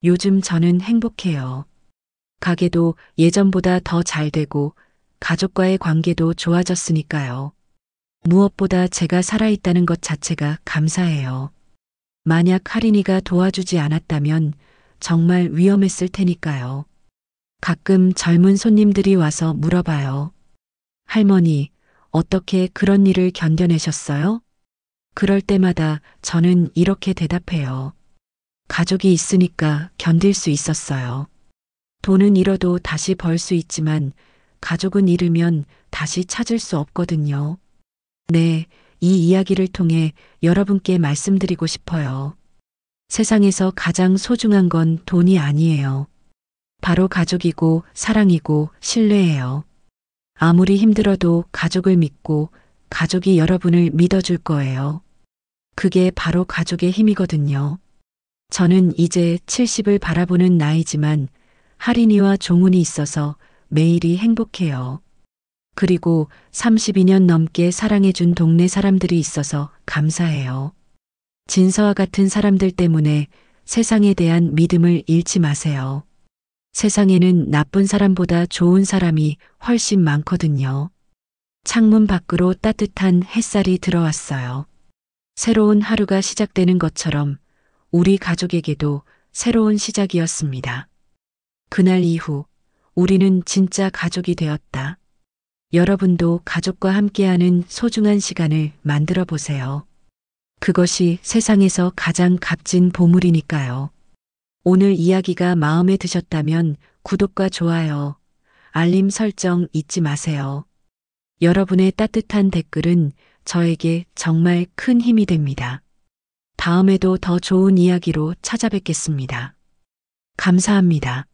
요즘 저는 행복해요. 가게도 예전보다 더 잘 되고 가족과의 관계도 좋아졌으니까요. 무엇보다 제가 살아있다는 것 자체가 감사해요. 만약 할인이가 도와주지 않았다면 정말 위험했을 테니까요. 가끔 젊은 손님들이 와서 물어봐요. 할머니, 어떻게 그런 일을 견뎌내셨어요? 그럴 때마다 저는 이렇게 대답해요. 가족이 있으니까 견딜 수 있었어요. 돈은 잃어도 다시 벌 수 있지만 가족은 잃으면 다시 찾을 수 없거든요. 네, 이 이야기를 통해 여러분께 말씀드리고 싶어요. 세상에서 가장 소중한 건 돈이 아니에요. 바로 가족이고 사랑이고 신뢰예요. 아무리 힘들어도 가족을 믿고 가족이 여러분을 믿어줄 거예요. 그게 바로 가족의 힘이거든요. 저는 이제 70을 바라보는 나이지만 할인이와 종훈이 있어서 매일이 행복해요. 그리고 32년 넘게 사랑해준 동네 사람들이 있어서 감사해요. 진서와 같은 사람들 때문에 세상에 대한 믿음을 잃지 마세요. 세상에는 나쁜 사람보다 좋은 사람이 훨씬 많거든요. 창문 밖으로 따뜻한 햇살이 들어왔어요. 새로운 하루가 시작되는 것처럼 우리 가족에게도 새로운 시작이었습니다. 그날 이후 우리는 진짜 가족이 되었다. 여러분도 가족과 함께하는 소중한 시간을 만들어 보세요. 그것이 세상에서 가장 값진 보물이니까요. 오늘 이야기가 마음에 드셨다면 구독과 좋아요, 알림 설정 잊지 마세요. 여러분의 따뜻한 댓글은 저에게 정말 큰 힘이 됩니다. 다음에도 더 좋은 이야기로 찾아뵙겠습니다. 감사합니다.